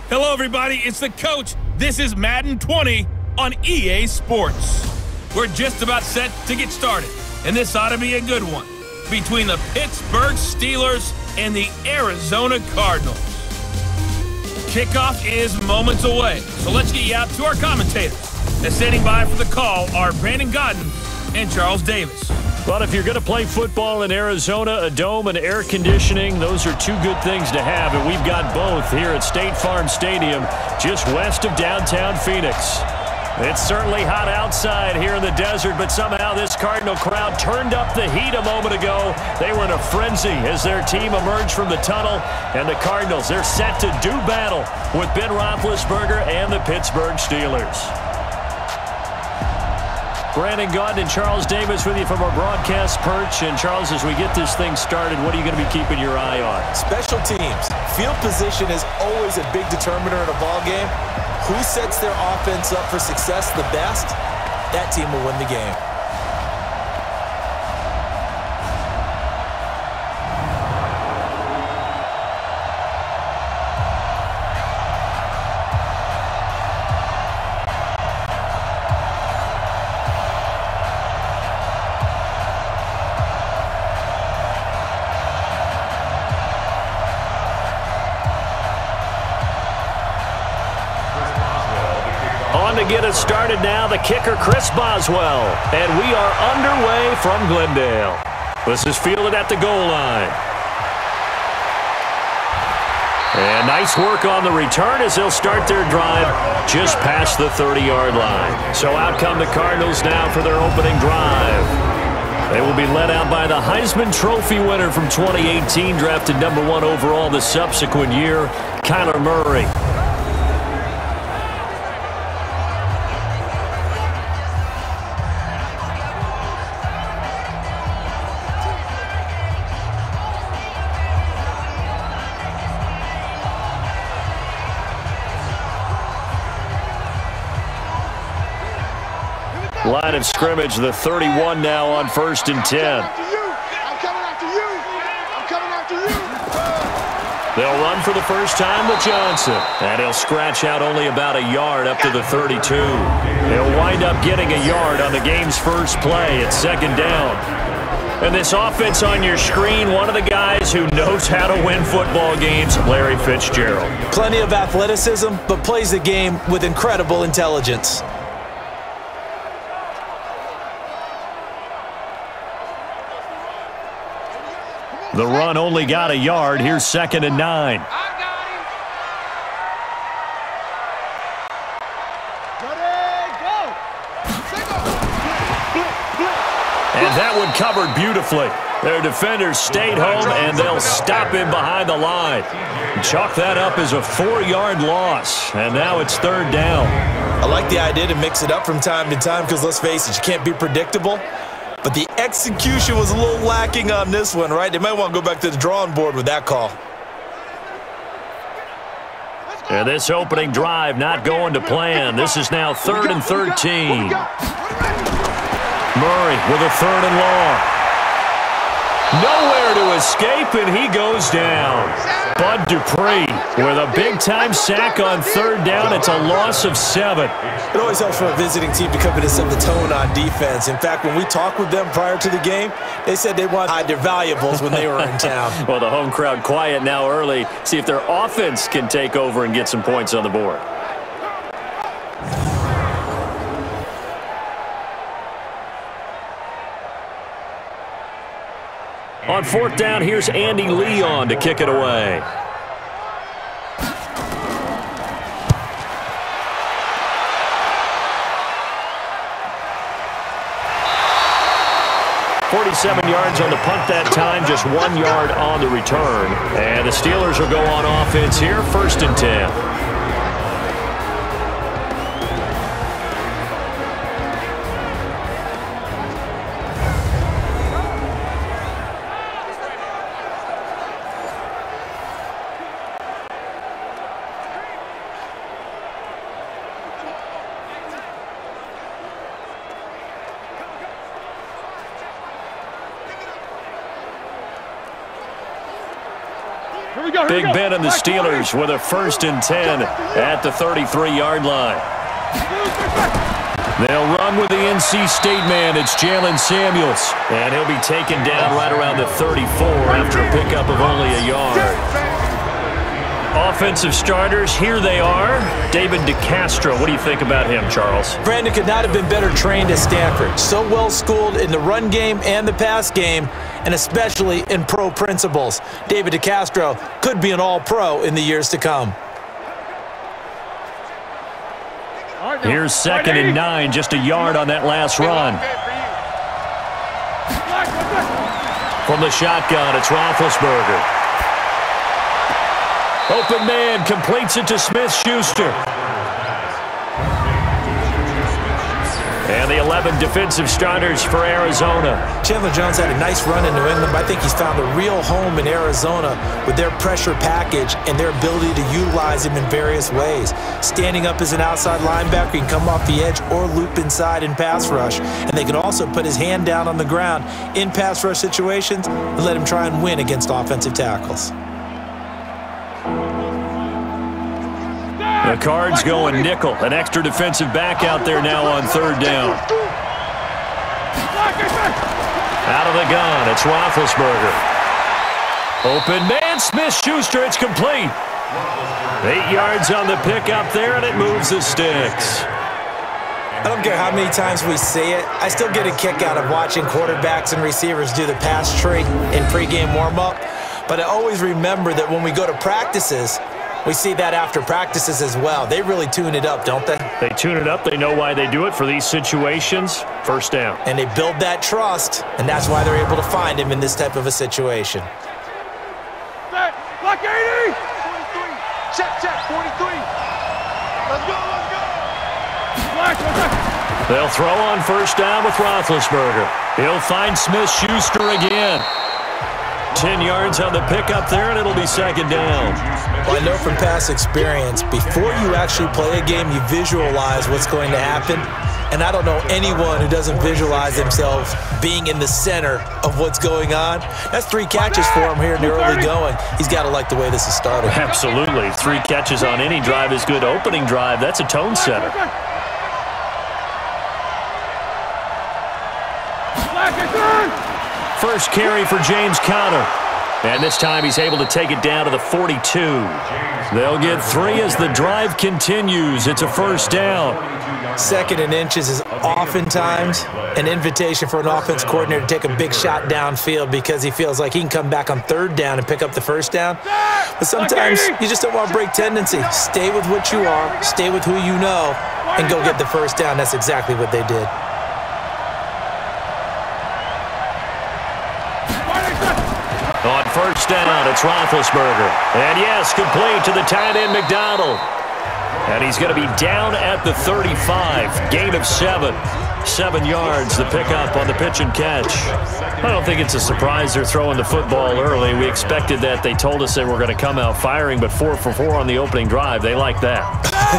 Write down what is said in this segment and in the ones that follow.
Hello, everybody. It's the coach. This is Madden 20 on EA Sports. We're just about set to get started, and this ought to be a good one between the Pittsburgh Steelers and the Arizona Cardinals. Kickoff is moments away, so let's get you out to our commentators. And standing by for the call are Brandon Godden and Charles Davis. But if you're going to play football in Arizona, a dome and air conditioning, those are two good things to have, and we've got both here at State Farm Stadium, just west of downtown Phoenix. It's certainly hot outside here in the desert, but somehow this Cardinal crowd turned up the heat a moment ago. They were in a frenzy as their team emerged from the tunnel, and the Cardinals, they're set to do battle with Ben Roethlisberger and the Pittsburgh Steelers. Brandon Godden and Charles Davis with you from our broadcast perch. And Charles, as we get this thing started, what are you going to be keeping your eye on? Special teams. Field position is always a big determiner in a ball game. Who sets their offense up for success the best, that team will win the game. To get us started now, the kicker, Chris Boswell. And we are underway from Glendale. This is fielded at the goal line. And nice work on the return as they'll start their drive just past the 30-yard line. So out come the Cardinals now for their opening drive. They will be led out by the Heisman Trophy winner from 2018, drafted #1 overall the subsequent year, Kyler Murray. Line of scrimmage, the 31 now on 1st and 10. I'm coming after you. I'm coming after you. They'll run for the first time with Johnson. And he'll scratch out only about a yard up to the 32. He'll wind up getting a yard on the game's first play at 2nd down. And this offense on your screen, one of the guys who knows how to win football games, Larry Fitzgerald. Plenty of athleticism, but plays the game with incredible intelligence. The run only got a yard. Here's 2nd and 9. And that one covered beautifully. Their defenders stayed home, and they'll stop him behind the line. Chalk that up as a 4-yard loss, and now it's 3rd down. I like the idea to mix it up from time to time because, let's face it, you can't be predictable. But the execution was a little lacking on this one, right? They might want to go back to the drawing board with that call. And this opening drive not going to plan. This is now 3rd and 13. Murray with a 3rd and long. Nowhere to escape, and he goes down. Bud Dupree with a big-time sack on 3rd down. It's a loss of 7. It always helps for a visiting team to come in and set the tone on defense. In fact, when we talked with them prior to the game, they said they wanted to hide their valuables when they were in town. Well, the home crowd quiet now early. See if their offense can take over and get some points on the board. On 4th down, here's Andy Leon to kick it away. "47 yards on the punt that time, just 1 yard on the return. And the Steelers will go on offense here, 1st and 10. Big Ben and the Steelers with a 1st and 10 at the 33-yard line. They'll run with the NC State man. It's Jalen Samuels. And he'll be taken down right around the 34 after a pickup of only a yard. Offensive starters, here they are. David Castro. What do you think about him, Charles? Brandon could not have been better trained at Stanford. So well schooled in the run game and the pass game, and especially in pro principles. David Castro could be an all-pro in the years to come. Here's 2nd and 9, just a yard on that last run. From the shotgun, it's Roethlisberger. Open man, completes it to Smith-Schuster. And the 11 defensive starters for Arizona. Chandler Jones had a nice run in New England, but I think he's found a real home in Arizona with their pressure package and their ability to utilize him in various ways. Standing up as an outside linebacker, he can come off the edge or loop inside in pass rush. And they can also put his hand down on the ground in pass rush situations and let him try and win against offensive tackles. The Cards going nickel. An extra defensive back out there now on 3rd down. Out of the gun, it's Roethlisberger. Open man, Smith-Schuster, it's complete. 8 yards on the pickup there, and it moves the sticks. I don't care how many times we see it. I still get a kick out of watching quarterbacks and receivers do the pass tree in pregame warm-up. But I always remember that when we go to practices, we see that after practices as well. They really tune it up, don't they? They tune it up. They know why they do it for these situations. 1st down. And they build that trust, and that's why they're able to find him in this type of a situation. Block 80! 43. Check, 43. Let's go. They'll throw on 1st down with Roethlisberger. He'll find Smith-Schuster again. 10 yards on the pickup there, and it'll be 2nd down. Well, I know from past experience, before you actually play a game, you visualize what's going to happen. And I don't know anyone who doesn't visualize themselves being in the center of what's going on. That's 3 catches for him here in the early going. He's got to like the way this is starting. Absolutely. 3 catches on any drive is good. Opening drive, that's a tone setter. First carry for James Conner. And this time he's able to take it down to the 42. They'll get 3 as the drive continues. It's a 1st down. 2nd and inches is oftentimes an invitation for an offense coordinator to take a big shot downfield because he feels like he can come back on 3rd down and pick up the 1st down. But sometimes you just don't want to break tendency. Stay with what you are, stay with who you know, and go get the 1st down. That's exactly what they did. On 1st down, it's Roethlisberger. And yes, complete to the tight end, McDonald. And he's going to be down at the 35. Gain of 7. 7 yards, the pickup on the pitch and catch. I don't think it's a surprise they're throwing the football early. We expected that. They told us they were going to come out firing, but 4 for 4 on the opening drive. They like that.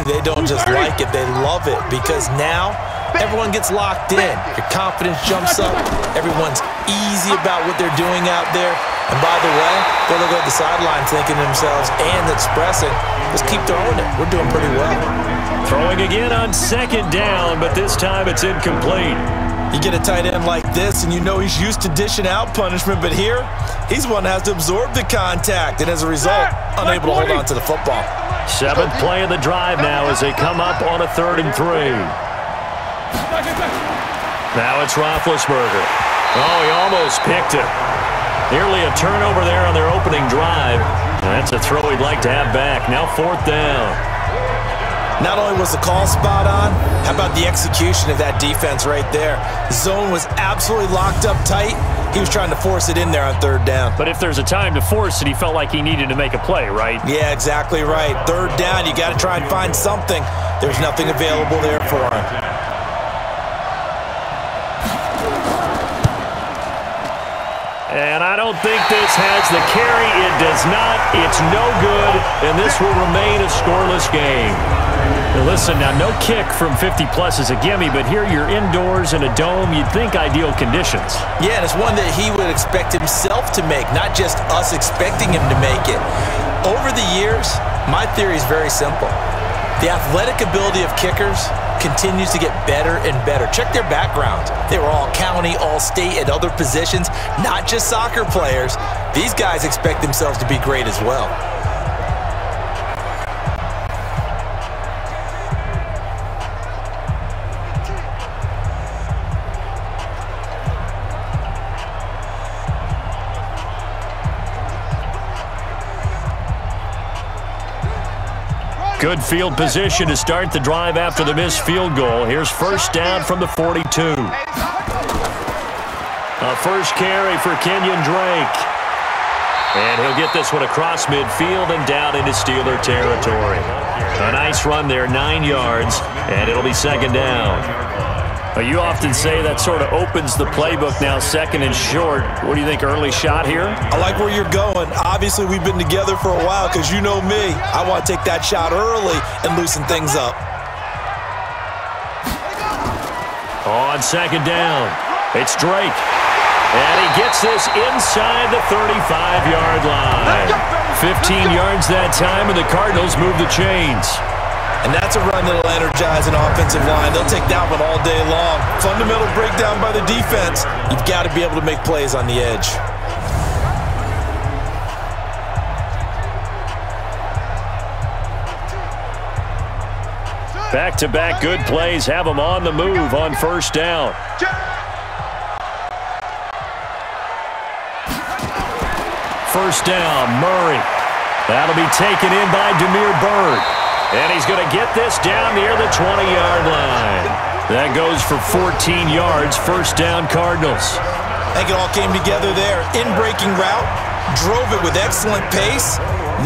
They don't just like it, they love it, because now everyone gets locked in. Your confidence jumps up. Everyone's easy about what they're doing out there. And by the way, they're looking at the sideline thinking to themselves and expressing, let's keep throwing it. We're doing pretty well. Throwing again on 2nd down, but this time it's incomplete. You get a tight end like this, and you know he's used to dishing out punishment, but here, he's one that has to absorb the contact, and as a result, unable to hold on to the football. 7th play of the drive now as they come up on a 3rd and 3. Now it's Roethlisberger. Oh, he almost picked it. Nearly a turnover there on their opening drive. That's a throw he'd like to have back. Now 4th down. Not only was the call spot on, how about the execution of that defense right there? The zone was absolutely locked up tight. He was trying to force it in there on 3rd down. But if there's a time to force it, he felt like he needed to make a play, right? Yeah, exactly right. 3rd down, you got to try and find something. There's nothing available there for him. And I don't think this has the carry. It does not. It's no good, and this will remain a scoreless game. Listen, now no kick from 50-plus is a gimme, but here you're indoors in a dome. You'd think ideal conditions. Yeah, and it's one that he would expect himself to make, not just us expecting him to make it. Over the years, my theory is very simple. The athletic ability of kickers continues to get better and better. Check their backgrounds. They were all county, all state, at other positions, not just soccer players. These guys expect themselves to be great as well. Good field position to start the drive after the missed field goal. Here's first down from the 42. A first carry for Kenyan Drake. And he'll get this one across midfield and down into Steeler territory. A nice run there, 9 yards, and it'll be second down. You often say that sort of opens the playbook now, second and short. What do you think, early shot here? I like where you're going. Obviously, we've been together for a while because you know me. I want to take that shot early and loosen things up. On second down, it's Drake. And he gets this inside the 35-yard line. 15 yards that time, and the Cardinals move the chains. And that's a run that'll energize an offensive line. They'll take that one all day long. Fundamental breakdown by the defense. You've got to be able to make plays on the edge. Back-to-back good plays have them on the move on first down. First down, Murray. That'll be taken in by Demir Bird. And he's going to get this down near the 20-yard line. That goes for 14 yards, first down Cardinals. I think it all came together there. In-breaking route, drove it with excellent pace.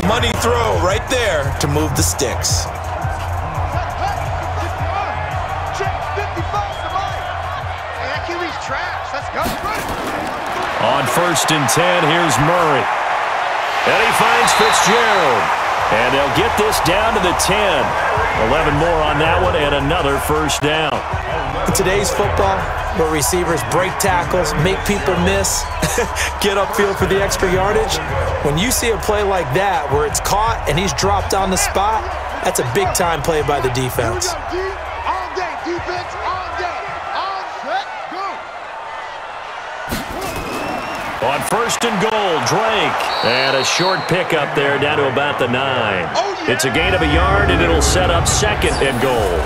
Money throw right there to move the sticks. On first and 10, here's Murray. And he finds Fitzgerald. And they'll get this down to the 10. 11 more on that one and another first down. In today's football, where receivers break tackles, make people miss, get upfield for the extra yardage, when you see a play like that where it's caught and he's dropped on the spot, that's a big-time play by the defense. All day, defense, all day. On, set, go. On first and goal, Drake. And a short pickup there down to about the 9. It's a gain of a yard, and it'll set up second and goal.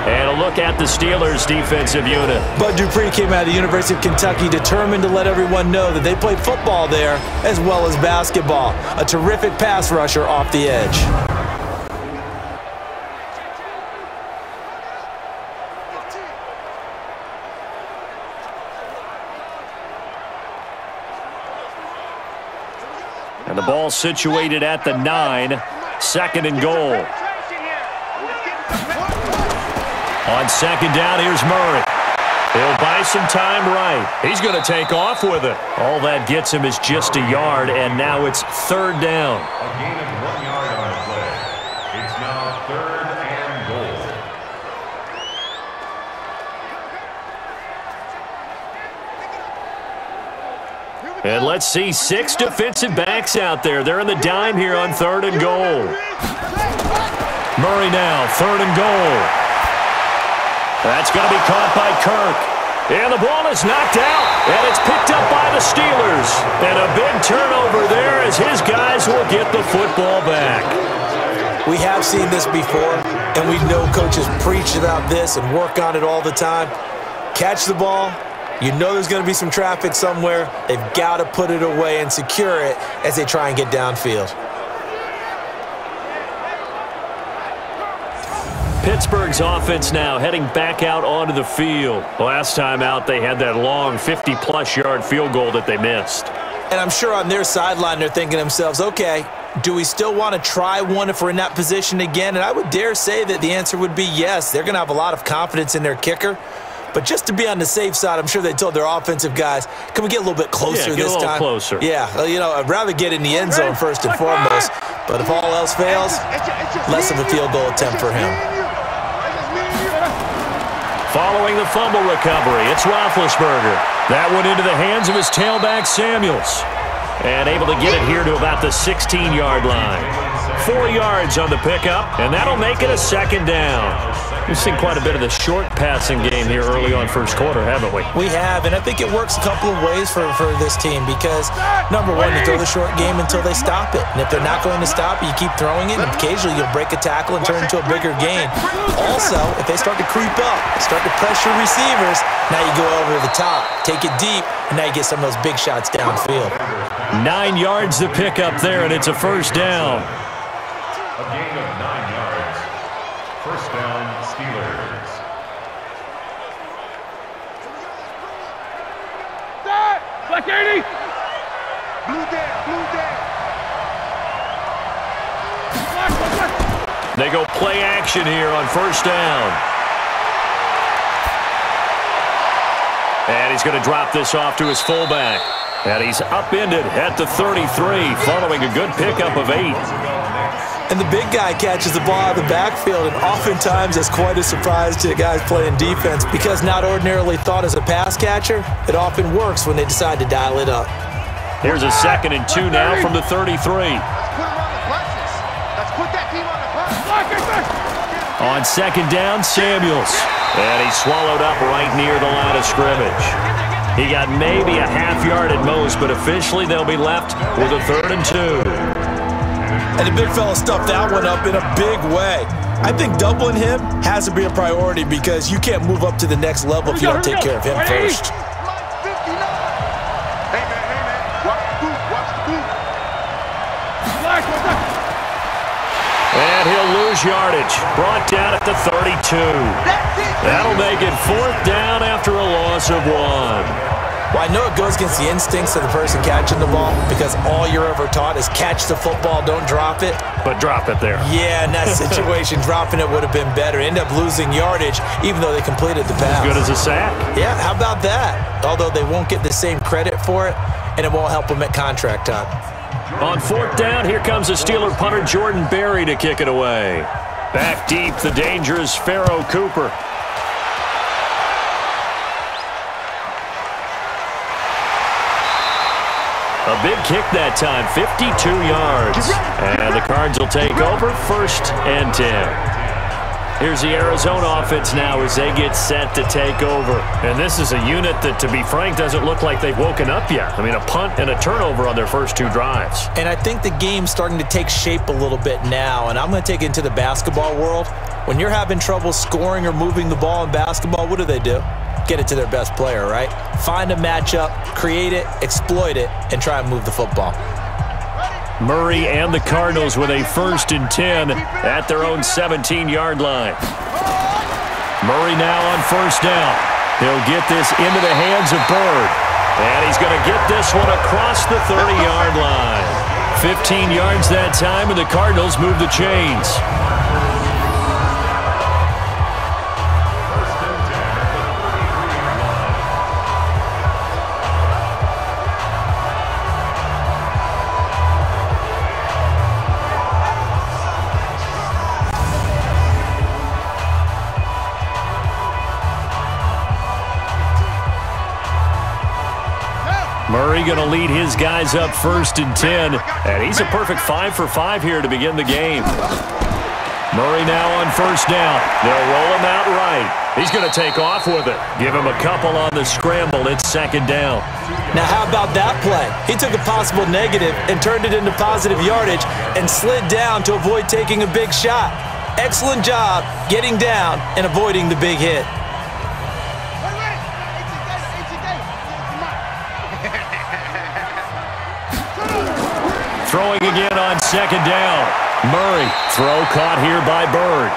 And a look at the Steelers' defensive unit. Bud Dupree came out of the University of Kentucky determined to let everyone know that they play football there as well as basketball. A terrific pass rusher off the edge. And the ball situated at the 9, second and goal. On second down, here's Murray. He'll buy some time right. He's going to take off with it. All that gets him is just a yard, and now it's third down. A gain of 1 yard on the play. It's now third and goal. And let's see 6 defensive backs out there. They're in the dime here on third and goal. Murray now, third and goal. That's going to be caught by Kirk. And the ball is knocked out, and it's picked up by the Steelers. And a big turnover there as his guys will get the football back. We have seen this before, and we know coaches preach about this and work on it all the time. Catch the ball. You know there's going to be some traffic somewhere. They've got to put it away and secure it as they try and get downfield. Pittsburgh's offense now heading back out onto the field. Last time out, they had that long 50-plus yard field goal that they missed. And I'm sure on their sideline they're thinking to themselves, okay, do we still want to try one if we're in that position again? And I would dare say that the answer would be yes. They're going to have a lot of confidence in their kicker. But just to be on the safe side, I'm sure they told their offensive guys, can we get a little bit closer this time? Yeah, get a little closer. Yeah, you know, I'd rather get in the end zone first and foremost. But if all else fails, less of a field goal attempt for him. Following the fumble recovery, it's Roethlisberger. That one into the hands of his tailback, Samuels. And able to get it here to about the 16-yard line. 4 yards on the pickup, and that'll make it a second down. We've seen quite a bit of the short passing game here early on first quarter, haven't we? We have, and I think it works a couple of ways for this team because, number one, you throw the short game until they stop it. And if they're not going to stop it, you keep throwing it, and occasionally you'll break a tackle and turn it into a bigger gain. Also, if they start to creep up, start to pressure receivers, now you go over the top, take it deep, and now you get some of those big shots downfield. 9 yards to pick up there, and it's a first down. A gain of 9 yards. First down, Steelers. Black 80! Blue down, blue down. They go play action here on first down. And he's going to drop this off to his fullback. And he's upended at the 33, following a good pickup of 8. And the big guy catches the ball out of the backfield, and oftentimes it's quite a surprise to the guys playing defense because not ordinarily thought as a pass catcher, it often works when they decide to dial it up. Here's a 2nd and 2 now from the 33. Let's put him on the punches. Let's put that team on the punches. On 2nd down, Samuels. And he's swallowed up right near the line of scrimmage. He got maybe a half yard at most, but officially they'll be left with a 3rd and 2. And the big fella stuffed that one up in a big way. I think doubling him has to be a priority because you can't move up to the next level if you don't take care of him first. Hey, man. Watch the boot. Watch the boot. And he'll lose yardage. Brought down at the 32. That'll make it 4th down after a loss of 1. Well, I know it goes against the instincts of the person catching the ball because all you're ever taught is catch the football, don't drop it. But drop it there. Yeah, in that situation, dropping it would have been better. End up losing yardage even though they completed the pass. As good as a sack. Yeah, how about that? Although they won't get the same credit for it, and it won't help them at contract time. On 4th down, here comes the Steeler punter Jordan Berry to kick it away. Back deep, the dangerous Pharaoh Cooper. A big kick that time, 52 yards. And the Cards will take over 1st and 10. Here's the Arizona offense now as they get set to take over. And this is a unit that, to be frank, doesn't look like they've woken up yet. I mean, a punt and a turnover on their first 2 drives. And I think the game's starting to take shape a little bit now. And I'm going to take it into the basketball world. When you're having trouble scoring or moving the ball in basketball, what do? Get it to their best player, right? Find a matchup, create it, exploit it, and try and move the football. Murray and the Cardinals with a 1st and 10 at their own 17-yard line. Murray now on 1st down. He'll get this into the hands of Bird. And he's going to get this one across the 30-yard line. 15 yards that time, and the Cardinals move the chains. Murray going to lead his guys up 1st and 10. And he's a perfect 5 for 5 here to begin the game. Murray now on 1st down. They'll roll him out right. He's going to take off with it. Give him a couple on the scramble. It's 2nd down. Now, how about that play? He took a possible negative and turned it into positive yardage and slid down to avoid taking a big shot. Excellent job getting down and avoiding the big hit. Throwing again on 2nd down. Murray, throw caught here by Bird.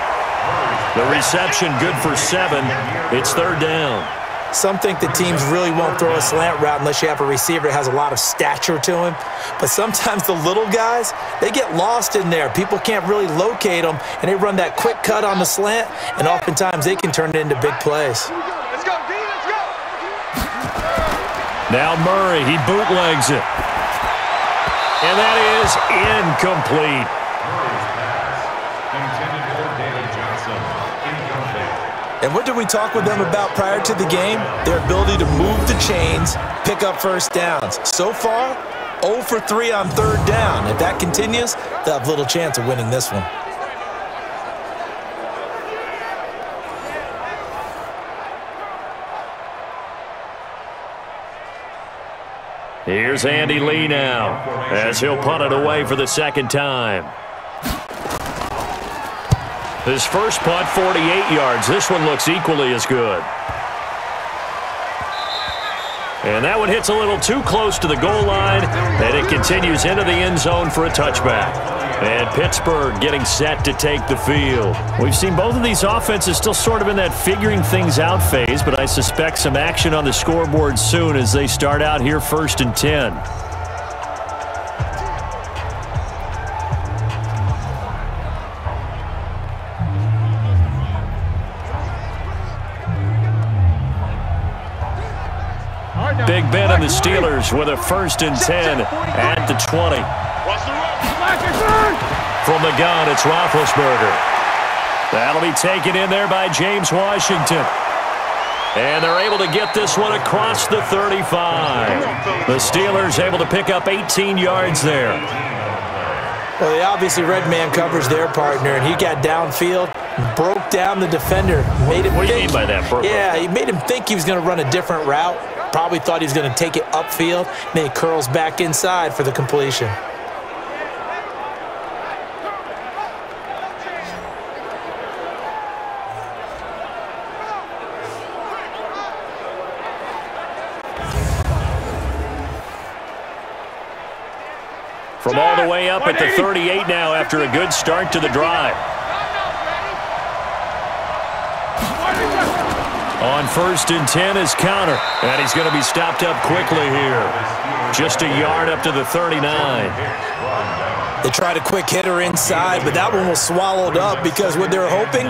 The reception good for 7. It's 3rd down. Some think the teams really won't throw a slant route unless you have a receiver that has a lot of stature to him. But sometimes the little guys, they get lost in there. People can't really locate them, and they run that quick cut on the slant, and oftentimes they can turn it into big plays. Let's go, Now Murray, he bootlegs it. And that is incomplete. Murray's pass, intended for David Johnson, incomplete. And what did we talk with them about prior to the game? Their ability to move the chains, pick up first downs. So far, 0 for 3 on third down. If that continues, they'll have little chance of winning this one. Here's Andy Lee now, as he'll punt it away for the second time. His first punt, 48 yards. This one looks equally as good. And that one hits a little too close to the goal line, and it continues into the end zone for a touchback. And Pittsburgh getting set to take the field. We've seen both of these offenses still sort of in that figuring things out phase, but I suspect some action on the scoreboard soon as they start out here 1st and 10. Big Ben and the Steelers with a 1st and 10 at the 20. From the gun, it's Roethlisberger. That'll be taken in there by James Washington. And they're able to get this one across the 35. The Steelers able to pick up 18 yards there. Well, they obviously red man coverage their partner, and he got downfield, broke down the defender. Made him what do you mean by that, Brooke? Yeah, he made him think he was going to run a different route. Probably thought he was going to take it upfield. Then he curls back inside for the completion. From all the way up at the 38 now after a good start to the drive. On 1st and 10 is counter. And he's going to be stopped up quickly here. Just a yard up to the 39. They tried a quick hitter inside, but that one was swallowed up because what they're hoping,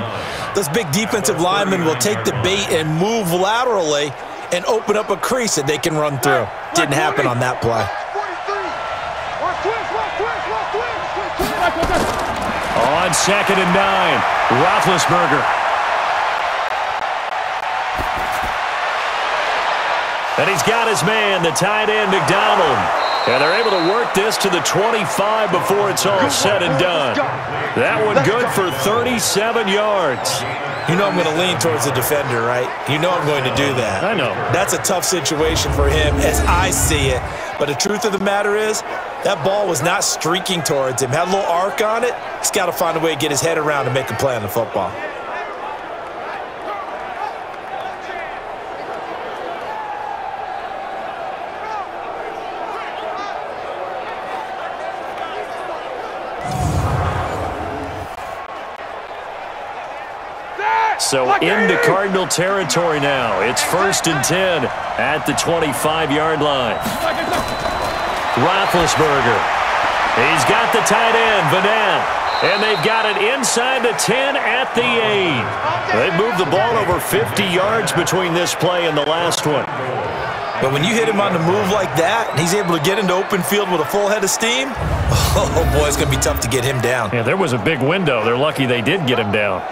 those big defensive linemen will take the bait and move laterally and open up a crease that they can run through. Didn't happen on that play. On 2nd and 9, Roethlisberger. And he's got his man, the tight end, McDonald. And they're able to work this to the 25 before it's all said and done. That one good for 37 yards. You know I'm going to lean towards the defender, right? You know I'm going to do that. I know. That's a tough situation for him as I see it. But the truth of the matter is, that ball was not streaking towards him. Had a little arc on it. He's got to find a way to get his head around and make a play on the football. So into Cardinal territory now. It's 1st and 10 at the 25-yard line. Roethlisberger. He's got the tight end, Vanette. And they've got it inside the 10 at the 8. They've moved the ball over 50 yards between this play and the last one. But when you hit him on the move like that, and he's able to get into open field with a full head of steam, oh boy, it's going to be tough to get him down. Yeah, there was a big window. They're lucky they did get him down.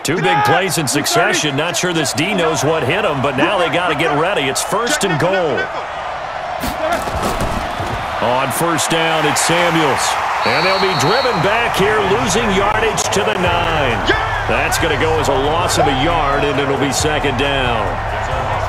Two big plays in succession. Not sure this D knows what hit him, but now they got to get ready. It's 1st and goal. On 1st down, it's Samuels. And they'll be driven back here, losing yardage to the 9. That's going to go as a loss of a yard, and it'll be 2nd down.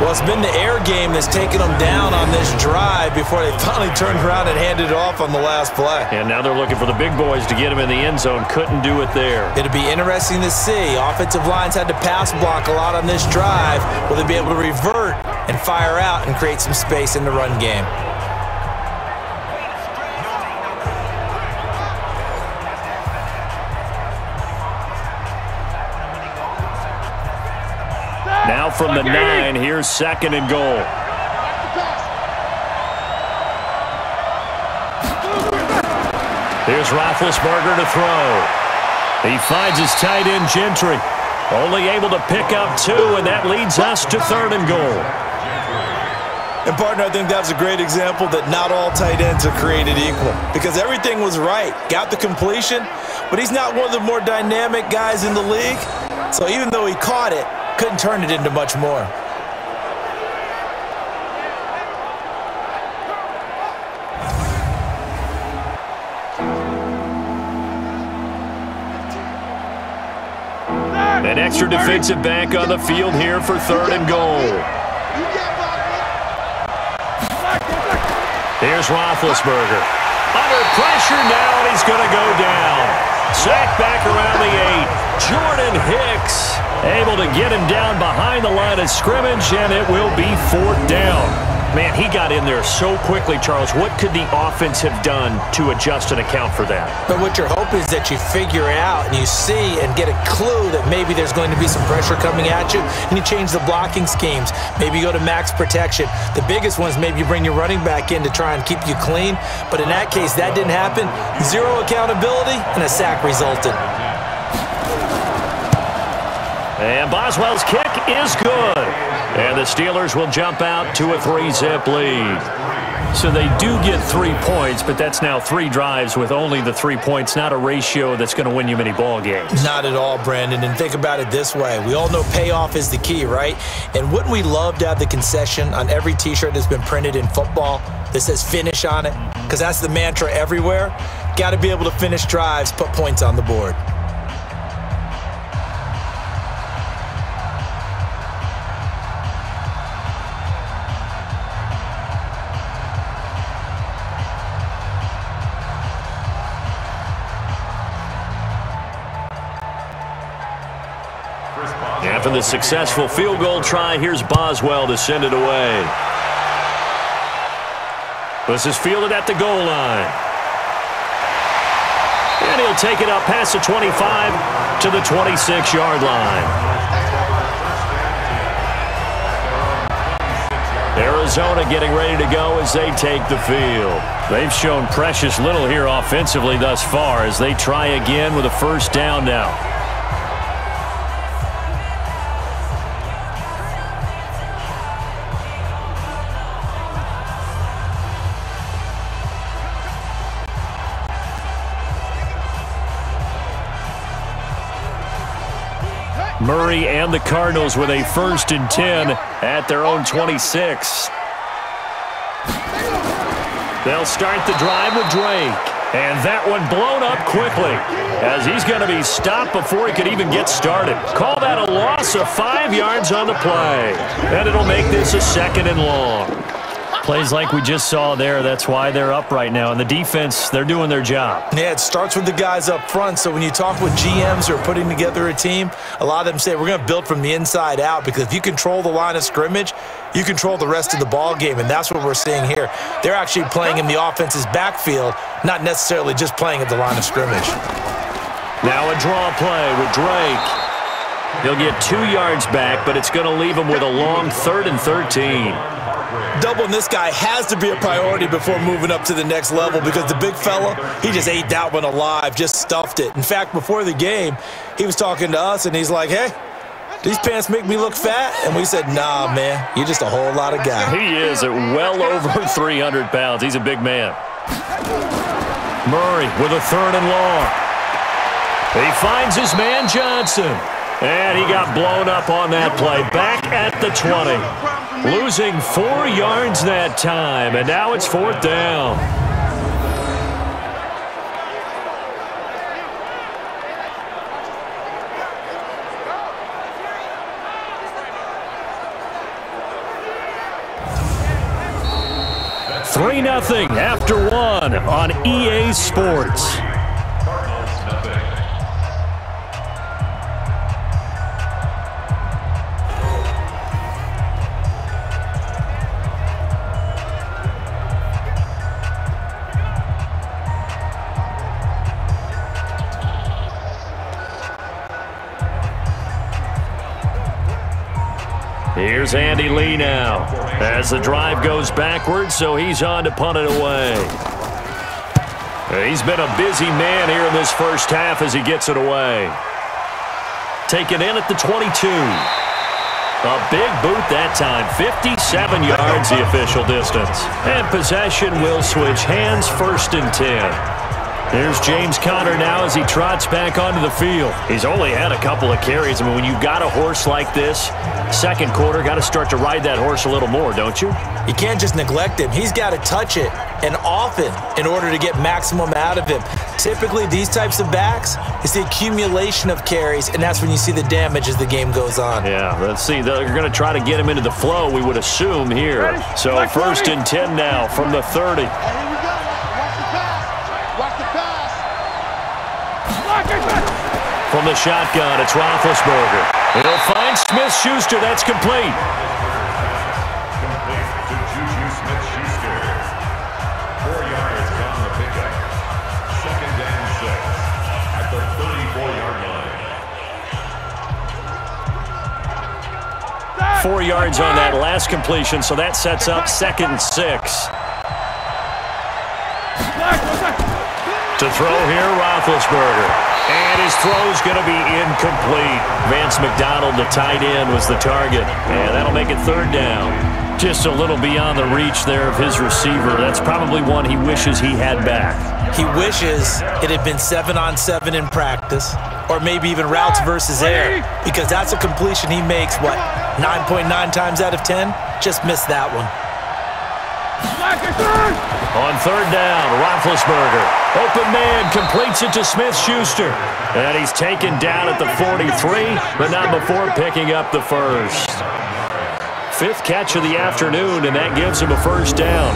Well, it's been the air game that's taken them down on this drive before they finally turned around and handed it off on the last play. And now they're looking for the big boys to get him in the end zone. Couldn't do it there. It'll be interesting to see. Offensive lines had to pass block a lot on this drive. Will they be able to revert and fire out and create some space in the run game? Now from the 9, here's 2nd and goal. Here's Roethlisberger to throw. He finds his tight end, Gentry. Only able to pick up 2, and that leads us to 3rd and goal. And, partner, I think that's a great example that not all tight ends are created equal because everything was right. Got the completion, but he's not one of the more dynamic guys in the league. So even though he caught it, couldn't turn it into much more. An extra defensive back on the field here for 3rd and goal. Here's Roethlisberger. Under pressure now, and he's going to go down. Sacked back around the 8. Jordan Hicks able to get him down behind the line of scrimmage, and it will be 4th down. Man, he got in there so quickly, Charles. What could the offense have done to adjust and account for that? But what you're hoping is that you figure out and you see and get a clue that maybe there's going to be some pressure coming at you, and you change the blocking schemes. Maybe you go to max protection. The biggest one is maybe you bring your running back in to try and keep you clean. But in that case, that didn't happen. 0 accountability, and a sack resulted. And Boswell's kick is good. And the Steelers will jump out to a 3-zip lead. So they do get 3 points, but that's now 3 drives with only the 3 points, not a ratio that's going to win you many ball games. Not at all, Brandon. And think about it this way. We all know payoff is the key, right? And wouldn't we love to have the concession on every T-shirt that's been printed in football that says finish on it? Because that's the mantra everywhere. Got to be able to finish drives, put points on the board. After the successful field goal try, here's Boswell to send it away. This is fielded at the goal line. And he'll take it up past the 25 to the 26-yard line. Arizona getting ready to go as they take the field. They've shown precious little here offensively thus far as they try again with a 1st down now. Murray and the Cardinals with a 1st and 10 at their own 26. They'll start the drive with Drake. And that one blown up quickly as he's going to be stopped before he could even get started. Call that a loss of 5 yards on the play. And it'll make this a 2nd and long. Plays like we just saw there, that's why they're up right now. And the defense, they're doing their job. Yeah, it starts with the guys up front. So when you talk with GMs who are putting together a team, a lot of them say we're going to build from the inside out because if you control the line of scrimmage, you control the rest of the ball game, and that's what we're seeing here. They're actually playing in the offense's backfield, not necessarily just playing at the line of scrimmage. Now a draw play with Drake. He'll get 2 yards back, but it's going to leave him with a long 3rd and 13. Doubling this guy has to be a priority before moving up to the next level because the big fella, he just ate that one alive, just stuffed it. In fact, before the game, he was talking to us, and he's like, hey, these pants make me look fat? And we said, nah, man, you're just a whole lot of guy. He is at well over 300 pounds. He's a big man. Murray with a 3rd and long. He finds his man Johnson. And he got blown up on that play. Back at the 20. Losing 4 yards that time. And now it's 4th down. Three 3-0 after 1 on EA Sports. Here's Andy Lee now as the drive goes backwards, so he's on to punt it away. He's been a busy man here in this first half as he gets it away. Taken in at the 22. A big boot that time, 57 yards the official distance. And possession will switch hands, 1st and 10. Here's James Conner now as he trots back onto the field. He's only had a couple of carries. I mean, when you've got a horse like this, second quarter, got to start to ride that horse a little more, don't you? You can't just neglect him. He's got to touch it, and often, in order to get maximum out of him. Typically, these types of backs, it's the accumulation of carries, and that's when you see the damage as the game goes on. Yeah, let's see. They're going to try to get him into the flow, we would assume here. So 1st and 10 now from the 30. From the shotgun, it's Roethlisberger. He'll find Smith-Schuster. That's complete. Complete to Juju Smith-Schuster. 4 yards on the pickup. 2nd and 6 at the 34-yard line. 4 yards on that last completion, so that sets up 2nd and 6. To throw here, Roethlisberger. And his throw's going to be incomplete. Vance McDonald, the tight end, was the target. And that'll make it 3rd down. Just a little beyond the reach there of his receiver. That's probably one he wishes he had back. He wishes it had been 7-on-7 in practice, or maybe even routes versus air, because that's a completion he makes, what, 9.9 times out of 10? Just missed that one. On 3rd down, Roethlisberger. Open man completes it to Smith-Schuster. And he's taken down at the 43, but not before picking up the first. 5th catch of the afternoon, and that gives him a 1st down.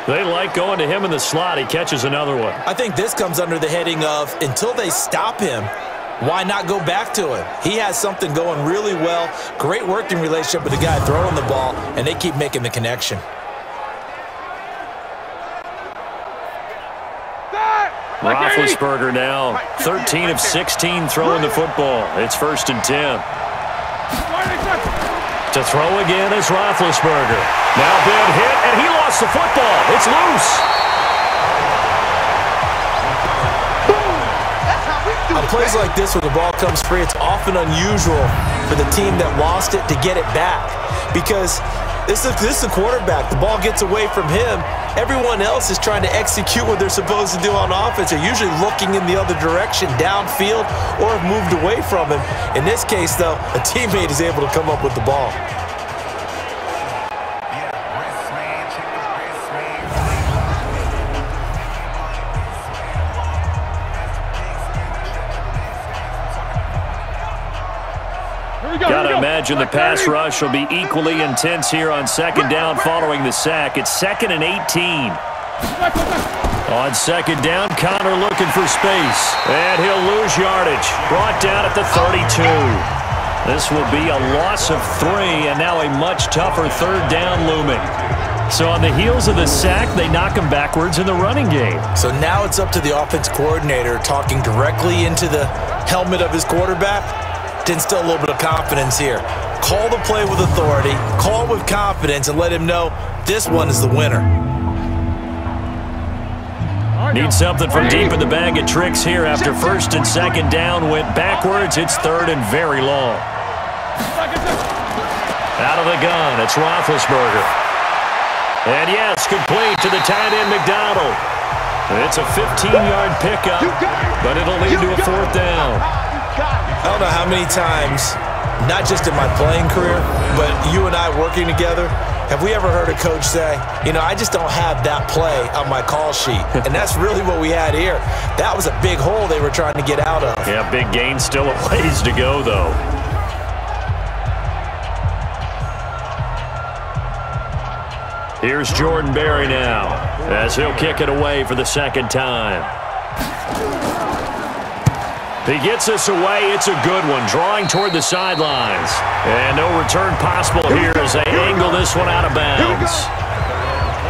They like going to him in the slot. He catches another one. I think this comes under the heading of, until they stop him, why not go back to him? He has something going really well. Great working relationship with the guy throwing the ball, and they keep making the connection. Roethlisberger now 13 of 16 throwing the football. It's 1st and 10. To throw again is Roethlisberger. Now big hit, and he lost the football. It's loose. On plays like this where the ball comes free, it's often unusual for the team that lost it to get it back, because this is a quarterback. The ball gets away from him. Everyone else is trying to execute what they're supposed to do on offense. They're usually looking in the other direction, downfield, or have moved away from him. In this case, though, a teammate is able to come up with the ball. Got to imagine the pass rush will be equally intense here on 2nd down following the sack. It's 2nd and 18. On 2nd down, Conner looking for space. And he'll lose yardage. Brought down at the 32. This will be a loss of 3, and now a much tougher 3rd down looming. So on the heels of the sack, they knock him backwards in the running game. So now it's up to the offense coordinator talking directly into the helmet of his quarterback to instill a little bit of confidence here. Call the play with authority, call it with confidence, and let him know this one is the winner. Need something from deep in the bag of tricks here after 1st and 2nd down went backwards. It's 3rd and very long. Out of the gun, it's Roethlisberger. And yes, complete to the tight end McDonald. It's a 15-yard pickup, but it'll lead to a 4th down. I don't know how many times, not just in my playing career, but you and I working together, have we ever heard a coach say, you know, I just don't have that play on my call sheet. And that's really what we had here. That was a big hole they were trying to get out of. Yeah, big gain, still a ways to go, though. Here's Jordan Berry now, as he'll kick it away for the 2nd time. He gets us away. It's a good one, drawing toward the sidelines. And no return possible here as they angle this one out of bounds.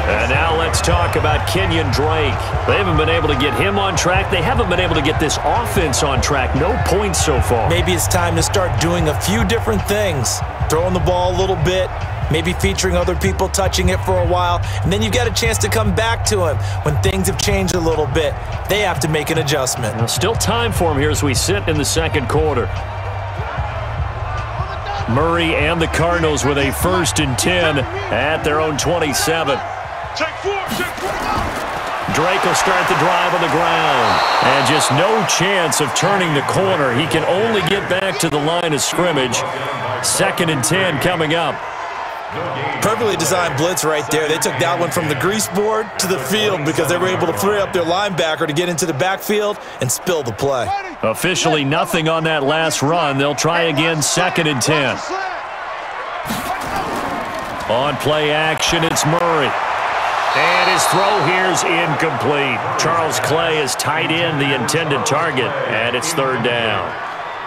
And now let's talk about Kenyan Drake. They haven't been able to get him on track. They haven't been able to get this offense on track. No points so far. Maybe it's time to start doing a few different things. Throwing the ball a little bit, maybe featuring other people touching it for a while, and then you've got a chance to come back to him when things have changed a little bit. They have to make an adjustment. Now, still time for him here as we sit in the second quarter. Murray and the Cardinals with a 1st and 10 at their own 27. Drake will start the drive on the ground. And just no chance of turning the corner. He can only get back to the line of scrimmage. 2nd and 10 coming up. Perfectly designed blitz right there. They took that one from the grease board to the field because they were able to free up their linebacker to get into the backfield and spill the play. Officially nothing on that last run. They'll try again, 2nd and 10. On play action, it's Murray. And his throw here's incomplete. Charles Clay is tight in the intended target, and it's 3rd down.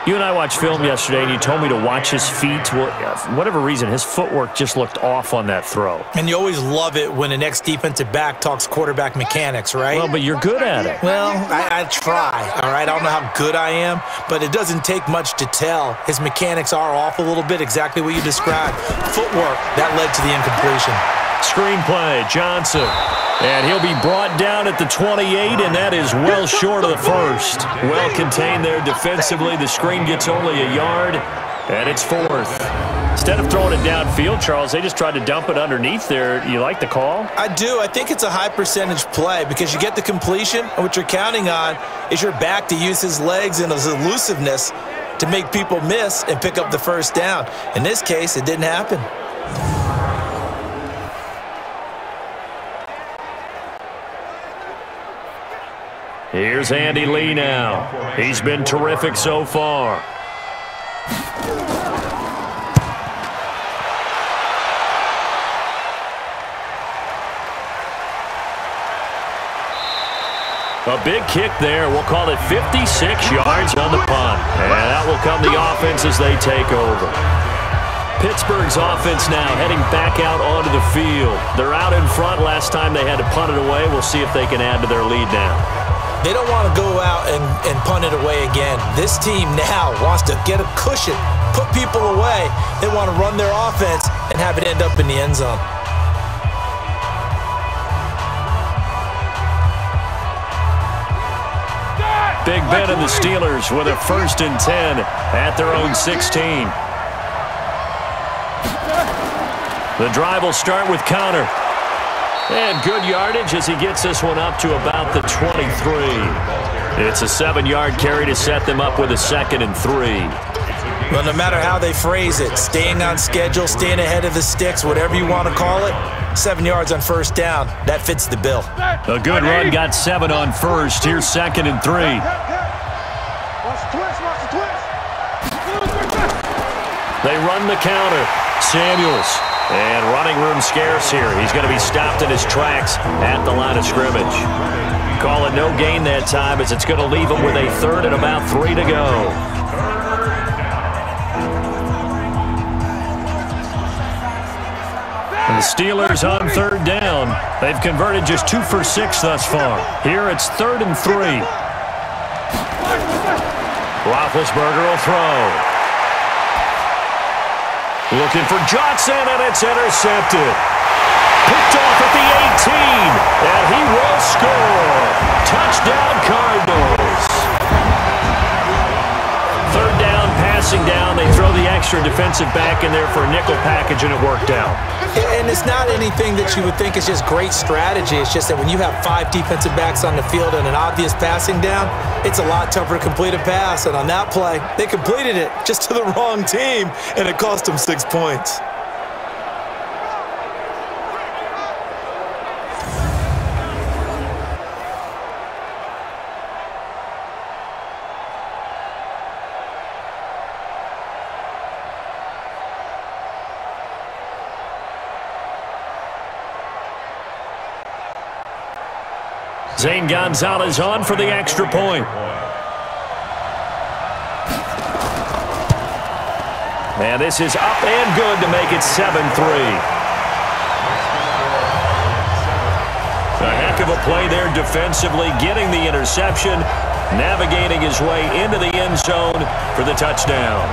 You and I watched film yesterday, and you told me to watch his feet. Well, for whatever reason, his footwork just looked off on that throw. And you always love it when an ex-defensive back talks quarterback mechanics, right? Well, but you're good at it. Well, I try, all right? I don't know how good I am, but it doesn't take much to tell. His mechanics are off a little bit, exactly what you described. Footwork, that led to the incompletion. Screenplay, Johnson. And he'll be brought down at the 28, and that is well short of the 1st. Well contained there defensively. The screen gets only a yard, and it's 4th. Instead of throwing it downfield, Charles, they just tried to dump it underneath there. You like the call? I do. I think it's a high-percentage play because you get the completion, and what you're counting on is your back to use his legs and his elusiveness to make people miss and pick up the 1st down. In this case, it didn't happen. Here's Andy Lee now. He's been terrific so far. A big kick there. We'll call it 56 yards on the punt. And that will come the offense as they take over. Pittsburgh's offense now heading back out onto the field. They're out in front. Last time they had to punt it away. We'll see if they can add to their lead now. They don't want to go out and punt it away again. This team now wants to get a cushion, put people away. They want to run their offense and have it end up in the end zone. Big Ben and the Steelers with a 1st and 10 at their own 16. The drive will start with Connor. And good yardage as he gets this one up to about the 23. It's a 7-yard carry to set them up with a 2nd and 3. Well, no matter how they phrase it, staying on schedule, staying ahead of the sticks, whatever you want to call it, 7 yards on 1st down, that fits the bill. A good run got 7 on 1st. Here's 2nd and 3. They run the counter. Samuels. And running room scarce here. He's going to be stopped in his tracks at the line of scrimmage. Call it no gain that time as it's going to leave him with a 3rd and about 3 to go. And the Steelers on 3rd down. They've converted just 2 for 6 thus far. Here it's 3rd and 3. Roethlisberger will throw. Looking for Johnson, and it's intercepted. Picked off at the 18, and he will score. Touchdown, Cardinals. 3rd down, passing down. They throw the extra defensive back in there for a nickel package, and it worked out. And it's not anything that you would think is just great strategy. It's just that when you have 5 defensive backs on the field and an obvious passing down, it's a lot tougher to complete a pass. And on that play, they completed it just to the wrong team, and it cost them 6 points. Zane Gonzalez on for the extra point. And this is up and good to make it 7-3. Heck of a play there defensively, getting the interception, navigating his way into the end zone for the touchdown.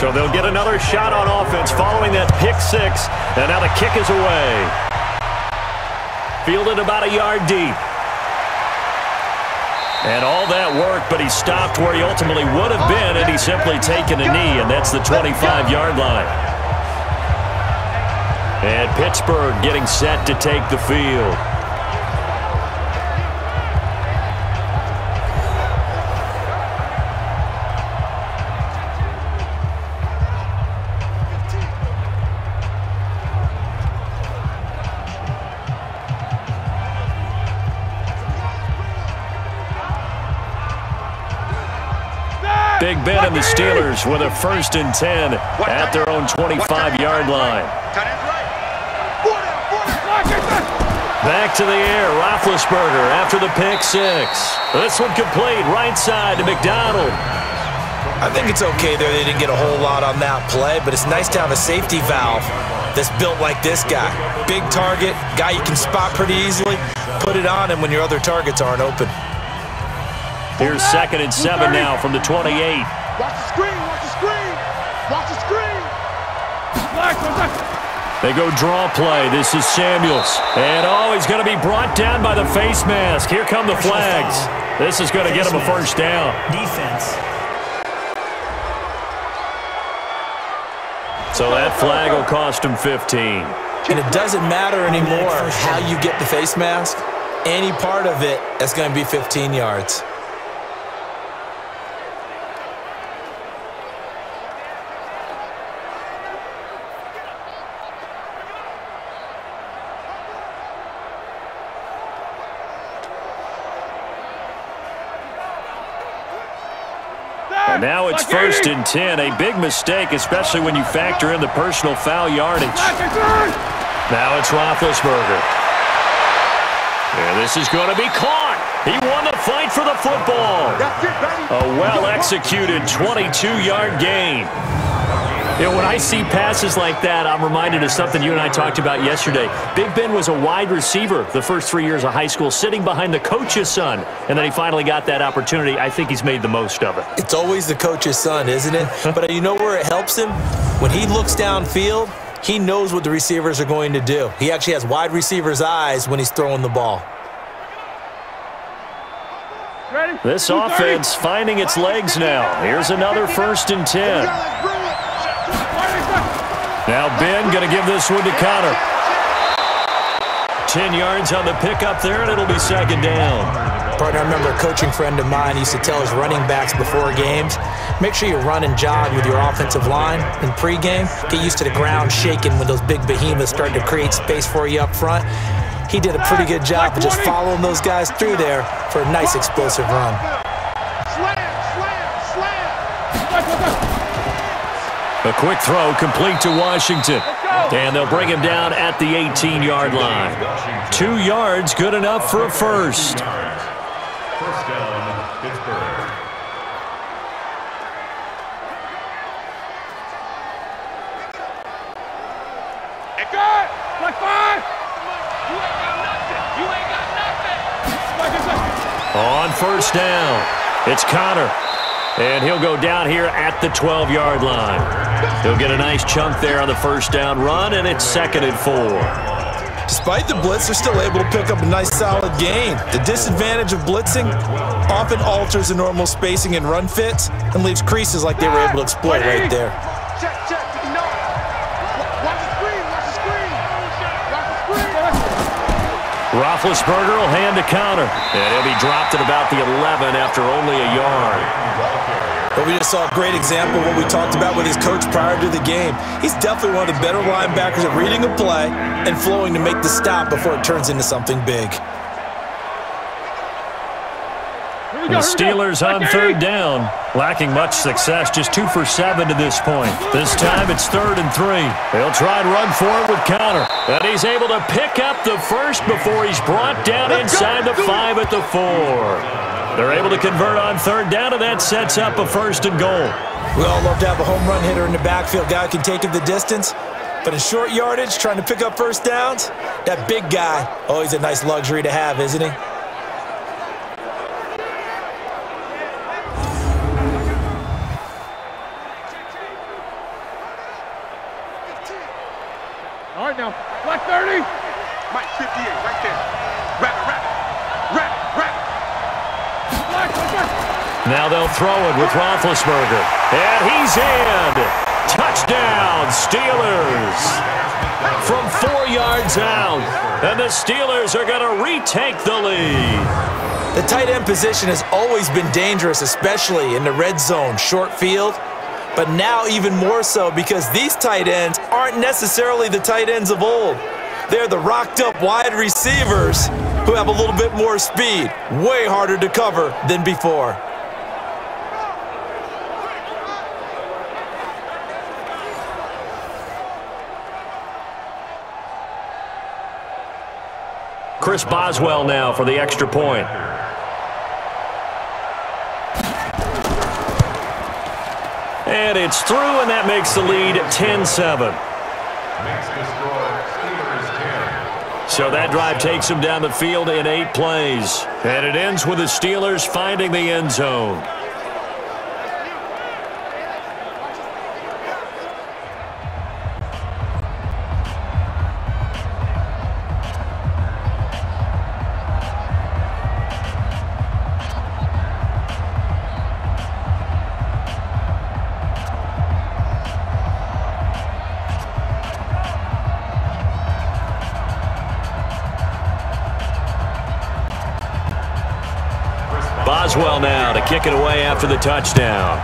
So they'll get another shot on offense following that pick six. And now the kick is away. Fielded about a yard deep. And all that work, but he stopped where he ultimately would have been, and he's simply taken a knee, and that's the 25-yard line. And Pittsburgh getting set to take the field. Big Ben and the Steelers with a 1st and 10 at their own 25-yard line. Back to the air, Roethlisberger after the pick six. This one complete, right side to McDonald. I think it's okay there. They didn't get a whole lot on that play, but it's nice to have a safety valve that's built like this guy. Big target, guy you can spot pretty easily. Put it on him when your other targets aren't open. Here's 2nd and 7 now from the 28. Watch the screen, watch the screen, watch the screen. They go draw play. This is Samuels. And, oh, he's going to be brought down by the face mask. Here come the flags. This is going to get him a first down. Defense. So that flag will cost him 15. And it doesn't matter anymore how you get the face mask. Any part of it, that's going to be 15 yards. And now it's 1st and 10. A big mistake, especially when you factor in the personal foul yardage. Now it's Roethlisberger. And this is going to be caught. He won the fight for the football. A well-executed 22-yard gain. You know, when I see passes like that, I'm reminded of something you and I talked about yesterday. Big Ben was a wide receiver the first 3 years of high school, sitting behind the coach's son, and then he finally got that opportunity. I think he's made the most of it. It's always the coach's son, isn't it? But you know where it helps him? When he looks downfield, he knows what the receivers are going to do. He actually has wide receiver's eyes when he's throwing the ball. This offense finding its legs now. Here's another 1st and 10. Now Ben going to give this one to Connor. 10 yards on the pickup there, and it'll be 2nd down. Partner, I remember a coaching friend of mine used to tell his running backs before games, make sure you run and jog with your offensive line in pregame. Get used to the ground shaking when those big behemoths start to create space for you up front. He did a pretty good job of just following those guys through there for a nice explosive run. A quick throw complete to Washington. And they'll bring him down at the 18-yard line. 2 yards, good enough for a first. 1st down, Pittsburgh. On 1st down, it's Connor. And he'll go down here at the 12-yard line. He'll get a nice chunk there on the 1st down run, and it's 2nd and 4. Despite the blitz, they're still able to pick up a nice solid gain. The disadvantage of blitzing often alters the normal spacing and run fits and leaves creases like they were able to exploit right there. Check. No. Watch the screen. Watch the screen. Watch the screen. Roethlisberger will hand to Connor. And he'll be dropped at about the 11 after only a yard. But we just saw a great example of what we talked about with his coach prior to the game. He's definitely one of the better linebackers at reading a play and flowing to make the stop before it turns into something big. The Steelers on third down, lacking much success, just 2 for 7 to this point. This time it's 3rd and 3. He'll try and run for it with Counter. And he's able to pick up the first before he's brought down inside the 5 at the 4. They're able to convert on third down, and that sets up a 1st and goal. We all love to have a home run hitter in the backfield. Guy who can take it the distance. But in short yardage, trying to pick up first downs, that big guy, always a nice luxury to have, isn't he? All right, now, black 30. Mike 58, right there. Wrap. Now they'll throw it with Roethlisberger. And he's in. Touchdown, Steelers. From 4 yards out. And the Steelers are going to retake the lead. The tight end position has always been dangerous, especially in the red zone, short field. But now even more so because these tight ends aren't necessarily the tight ends of old. They're the rocked-up wide receivers who have a little bit more speed. Way harder to cover than before. Chris Boswell now for the extra point. And it's through, and that makes the lead 10-7. So that drive takes them down the field in 8 plays. And it ends with the Steelers finding the end zone. Boswell now to kick it away after the touchdown.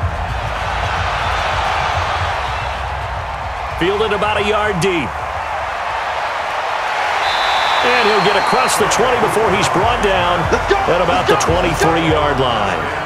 Fielded about a yard deep. And he'll get across the 20 before he's brought down at about the 23-yard line.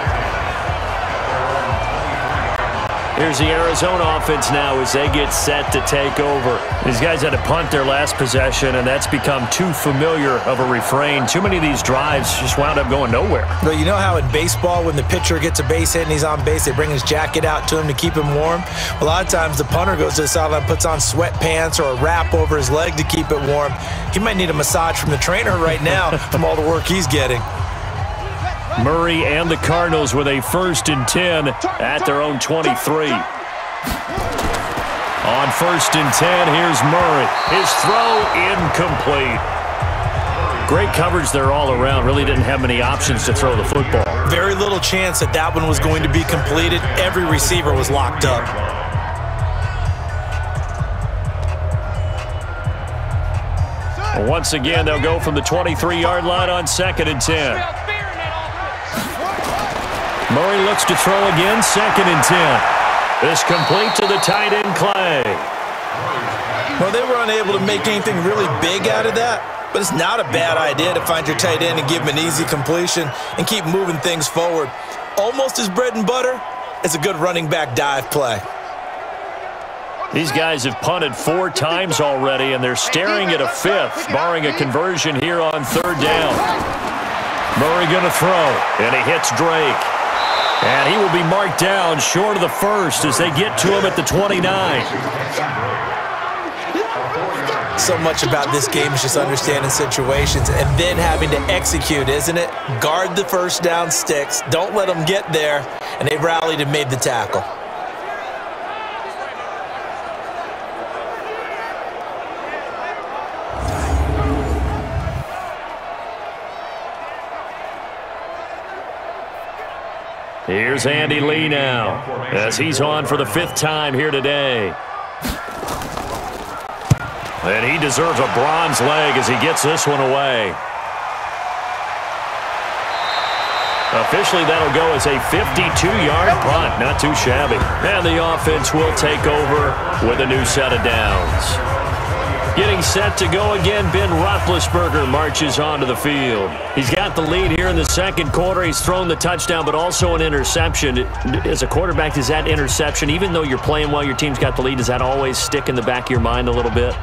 Here's the Arizona offense now as they get set to take over. These guys had to punt their last possession, and that's become too familiar of a refrain. Too many of these drives just wound up going nowhere. Well, you know how in baseball, when the pitcher gets a base hit and he's on base, they bring his jacket out to him to keep him warm? A lot of times the punter goes to the sideline, puts on sweatpants or a wrap over his leg to keep it warm. He might need a massage from the trainer right now from all the work he's getting. Murray and the Cardinals with a 1st and 10 at their own 23. On 1st and 10, here's Murray. His throw incomplete. Great coverage there all around. Really didn't have many options to throw the football. Very little chance that that one was going to be completed. Every receiver was locked up. Once again, they'll go from the 23-yard line on 2nd and 10. Murray looks to throw again, 2nd and 10. This complete to the tight end, Clay. Well, they were unable to make anything really big out of that, but it's not a bad idea to find your tight end and give him an easy completion and keep moving things forward. Almost as bread and butter as a good running back dive play. These guys have punted 4 times already, and they're staring at a 5th, barring a conversion here on 3rd down. Murray going to throw, and he hits Drake. And he will be marked down short of the 1st as they get to him at the 29. So much about this game is just understanding situations and then having to execute, isn't it? Guard the first down sticks. Don't let them get there. And they rallied and made the tackle. Here's Andy Lee now as he's on for the 5th time here today. And he deserves a bronze leg as he gets this one away. Officially, that'll go as a 52-yard punt. Not too shabby. And the offense will take over with a new set of downs. Getting set to go again, Ben Roethlisberger marches onto the field. He's got the lead here in the second quarter. He's thrown the touchdown, but also an interception. As a quarterback, does that interception, even though you're playing well, your team's got the lead, does that always stick in the back of your mind a little bit?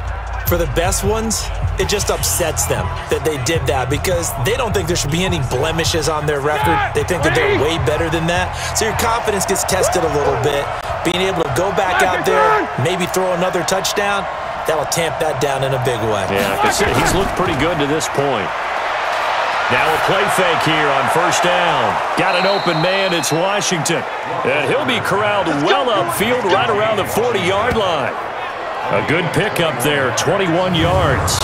For the best ones, it just upsets them that they did that because they don't think there should be any blemishes on their record. They think that they're way better than that. So your confidence gets tested a little bit. Being able to go back out there, maybe throw another touchdown, that'll tamp that down in a big way. Yeah, because he's looked pretty good to this point. Now a play fake here on first down. Got an open man, it's Washington. And he'll be corralled well upfield right around the 40-yard line. A good pickup there, 21 yards.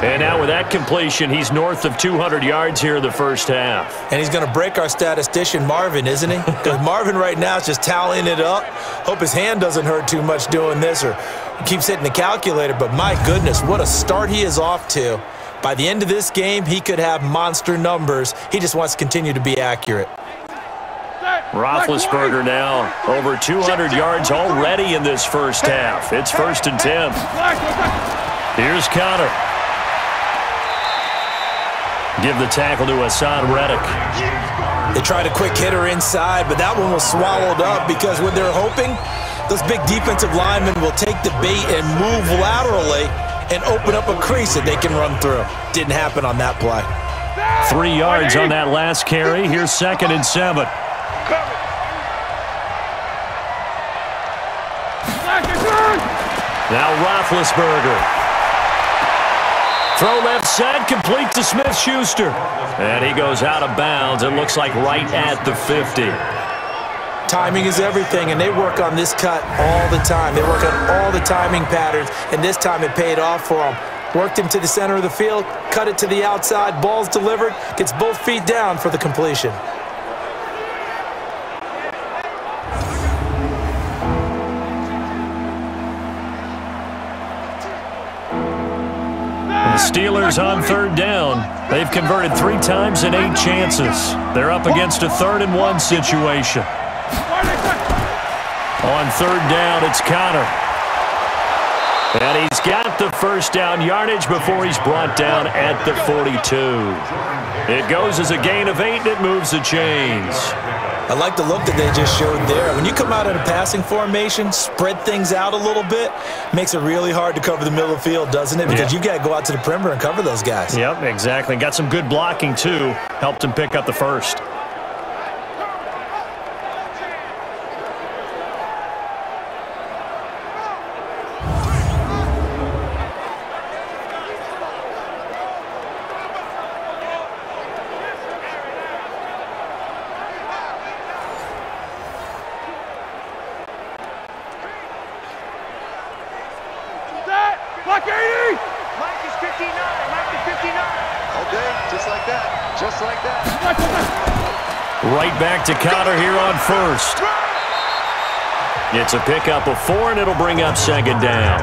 And now with that completion, he's north of 200 yards here in the first half. And he's going to break our statistician, Marvin, isn't he? Because Marvin right now is just tallying it up. Hope his hand doesn't hurt too much doing this or keeps hitting the calculator. But my goodness, what a start he is off to. By the end of this game, he could have monster numbers. He just wants to continue to be accurate. Roethlisberger now over 200 yards already in this first half. It's 1st and 10. Here's Connor. Give the tackle to Hassan Reddick. They tried a quick hitter inside, but that one was swallowed up because what they're hoping, those big defensive linemen will take the bait and move laterally and open up a crease that they can run through. Didn't happen on that play. 3 yards on that last carry. Here's 2nd and 7. Now Roethlisberger. Throw left side, complete to Smith-Schuster. And he goes out of bounds. It looks like right at the 50. Timing is everything, and they work on this cut all the time. They work on all the timing patterns, and this time it paid off for them. Worked him to the center of the field, cut it to the outside, ball's delivered, gets both feet down for the completion. The Steelers on 3rd down. They've converted 3 times in 8 chances. They're up against a 3rd and 1 situation. On 3rd down, it's Connor. And he's got the first down yardage before he's brought down at the 42. It goes as a gain of 8, and it moves the chains. I like the look that they just showed there. When you come out in a passing formation, spread things out a little bit, makes it really hard to cover the middle of the field, doesn't it? Because you got to go out to the perimeter and cover those guys. Yep, exactly. Got some good blocking, too. Helped him pick up the first. Block 80! Mike is 59. Mike is 59. Okay, just like that. Just like that. Right back to Connor here on 1st. It's a pickup of 4, and it'll bring up 2nd down.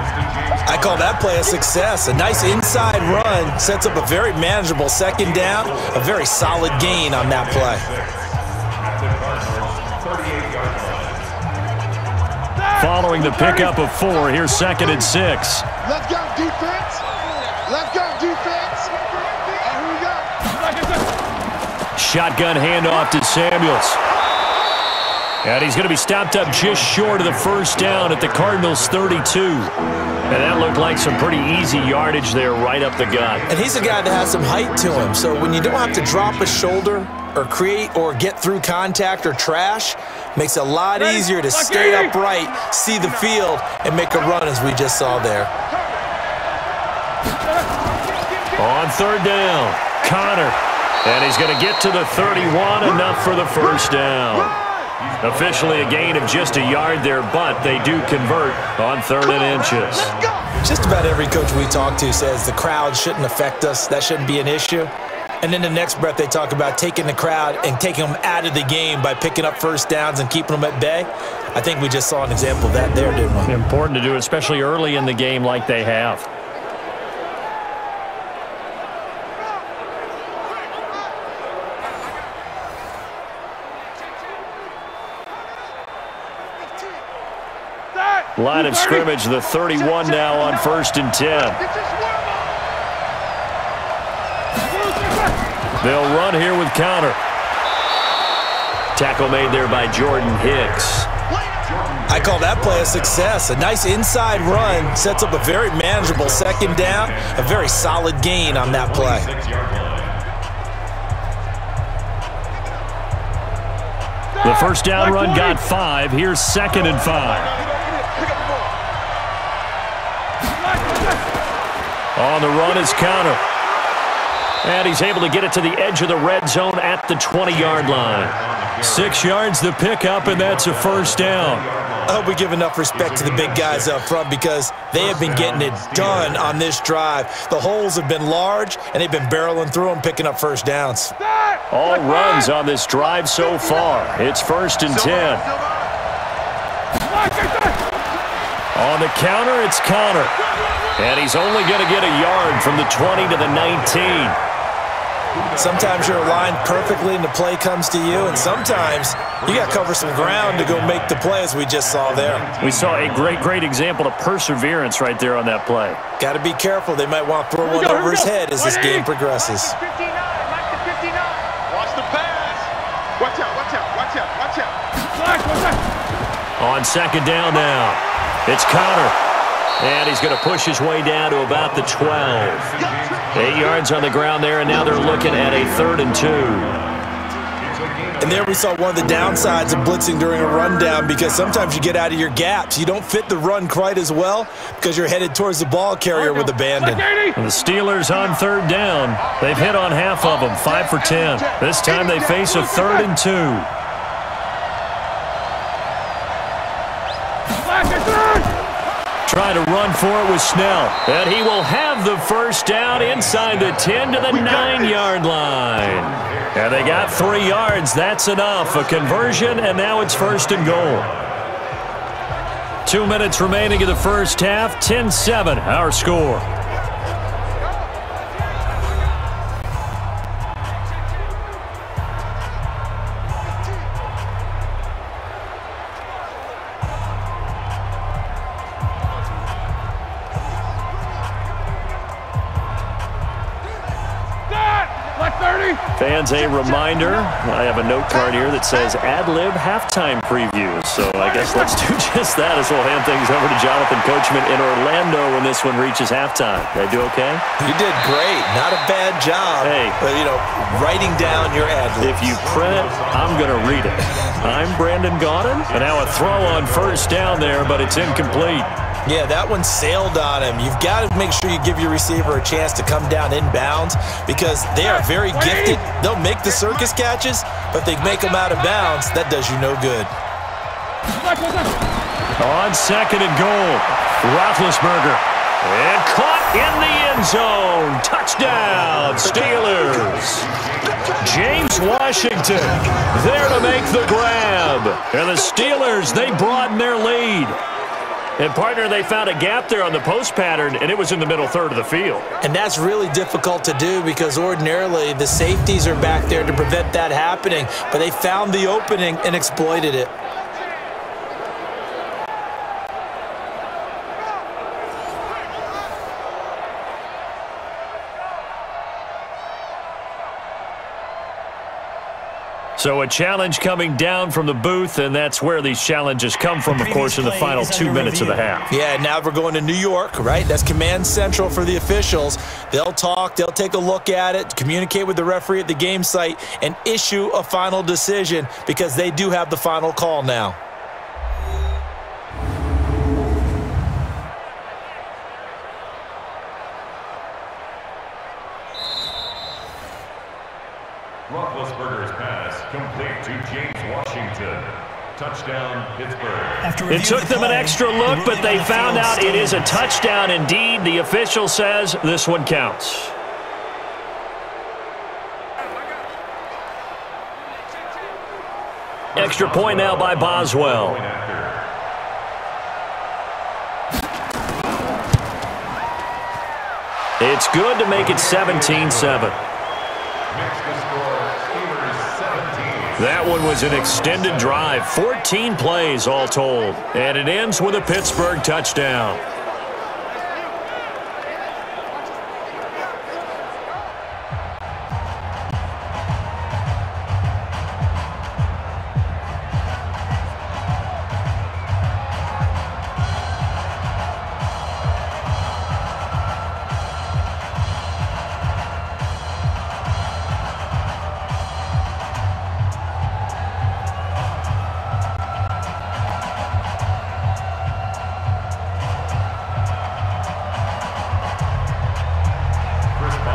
I call that play a success. A nice inside run sets up a very manageable 2nd down. A very solid gain on that play. Following the pickup of 4, here's 2nd and 6. Let's go, defense. Let's go, defense. Here we go. Shotgun handoff to Samuels. And he's going to be stopped up just short of the first down at the Cardinals' 32. And that looked like some pretty easy yardage there right up the gut. And he's a guy that has some height to him. So when you don't have to drop a shoulder or create or get through contact or trash, makes it a lot easier to stay upright, see the field, and make a run as we just saw there. On 3rd down, Connor. And he's going to get to the 31, enough for the first down. Officially a gain of just a yard there, but they do convert on 3rd and inches. Just about every coach we talk to says the crowd shouldn't affect us. That shouldn't be an issue. And then the next breath they talk about taking the crowd and taking them out of the game by picking up first downs and keeping them at bay. I think we just saw an example of that there, didn't we? Important to do, especially early in the game like they have. Line of scrimmage, the 31 now on 1st and 10. They'll run here with counter. Tackle made there by Jordan Hicks. I call that play a success. A nice inside run sets up a very manageable 2nd down. A very solid gain on that play. The 1st down run got 5. Here's 2nd and 5. On the run is counter. And he's able to get it to the edge of the red zone at the 20-yard line. 6 yards the pickup, and that's a 1st down. I hope we give enough respect to the big guys up front because they have been getting it done on this drive. The holes have been large, and they've been barreling through them, picking up 1st downs. All runs on this drive so far. It's 1st and 10. On the counter, it's Connor. And he's only going to get a yard from the 20 to the 19. Sometimes you're aligned perfectly and the play comes to you, and sometimes you got to cover some ground to go make the play, as we just saw there. We saw a great example of perseverance right there on that play. Got to be careful. They might want to throw one over his head as this game progresses. 59, watch the pass. Watch out, watch out, watch out, watch out. On 2nd down now, it's Connor. And he's going to push his way down to about the 12. 8 yards on the ground there, and now they're looking at a 3rd and 2. And there we saw one of the downsides of blitzing during a rundown, because sometimes you get out of your gaps. You don't fit the run quite as well because you're headed towards the ball carrier with abandon. The Steelers on 3rd down. They've hit on half of them, 5 for 10. This time they face a 3rd and 2. Trying to run for it with Snell. And he will have the 1st down inside the 10 to the 9-yard line. And they got 3 yards. That's enough. A conversion, and now it's 1st and goal. 2 minutes remaining in the 1st half. 10-7, our score. Fans, a reminder, I have a note card here that says ad-lib halftime preview. So I guess let's do just that as we'll hand things over to Jonathan Coachman in Orlando when this one reaches halftime. Did I do okay? You did great. Not a bad job. Hey. But, writing down your ad-libs. If you print it, I'm going to read it. I'm Brandon Gaudin. And now a throw on 1st down there, but it's incomplete. Yeah, that one sailed on him. You've got to make sure you give your receiver a chance to come down inbounds because they are very gifted. They'll make the circus catches, but they make them out of bounds. That does you no good. On 2nd and goal, Roethlisberger. And caught in the end zone. Touchdown, Steelers. James Washington there to make the grab. And the Steelers, they broaden their lead. And, partner, they found a gap there on the post pattern, and it was in the middle 3rd of the field. And that's really difficult to do because ordinarily the safeties are back there to prevent that happening. But they found the opening and exploited it. So a challenge coming down from the booth, and that's where these challenges come from, of course, in the final 2 minutes of the half. Yeah, now we're going to New York, right? That's command central for the officials. They'll talk, they'll take a look at it, communicate with the referee at the game site, and issue a final decision because they do have the final call now. Roethlisberger's pass complete to James Washington. Touchdown, Pittsburgh. It took them an extra look, but they found out it is a touchdown indeed. The official says this one counts. Extra point now by Boswell. It's good to make it 17-7. Makes the score Steelers 17. That one was an extended drive, 14 plays all told, and it ends with a Pittsburgh touchdown.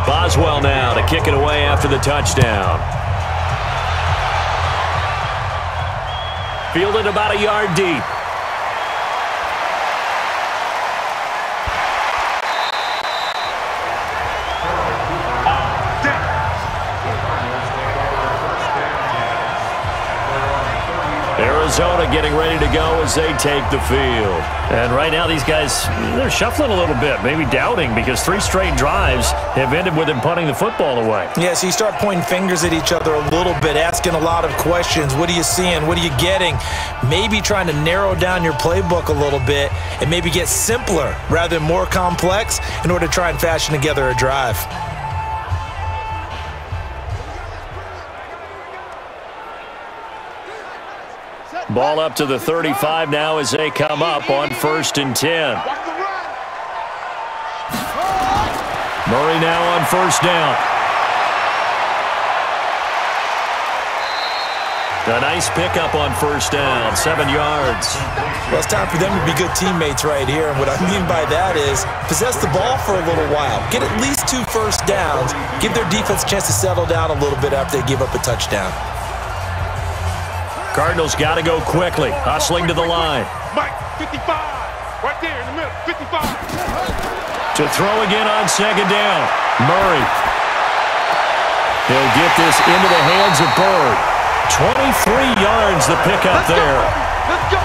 Boswell now to kick it away after the touchdown. Fielded about a yard deep. Arizona getting ready to go as they take the field. And right now these guys, they're shuffling a little bit, maybe doubting, because 3 straight drives have ended with them punting the football away. Yeah, so you start pointing fingers at each other a little bit, asking a lot of questions. What are you seeing? What are you getting? Maybe trying to narrow down your playbook a little bit and maybe get simpler rather than more complex in order to try and fashion together a drive. Ball up to the 35 now as they come up on 1st and 10. Murray now on 1st down. A nice pickup on 1st down, 7 yards. Well, it's time for them to be good teammates right here. And what I mean by that is possess the ball for a little while. Get at least 2 first downs. Give their defense a chance to settle down a little bit after they give up a touchdown. Cardinals got to go quickly, hustling to the line. Mike, 55, right there in the middle, 55. To throw again on 2nd down, Murray. He'll get this into the hands of Bird. 23 yards the pickup there. Let's go.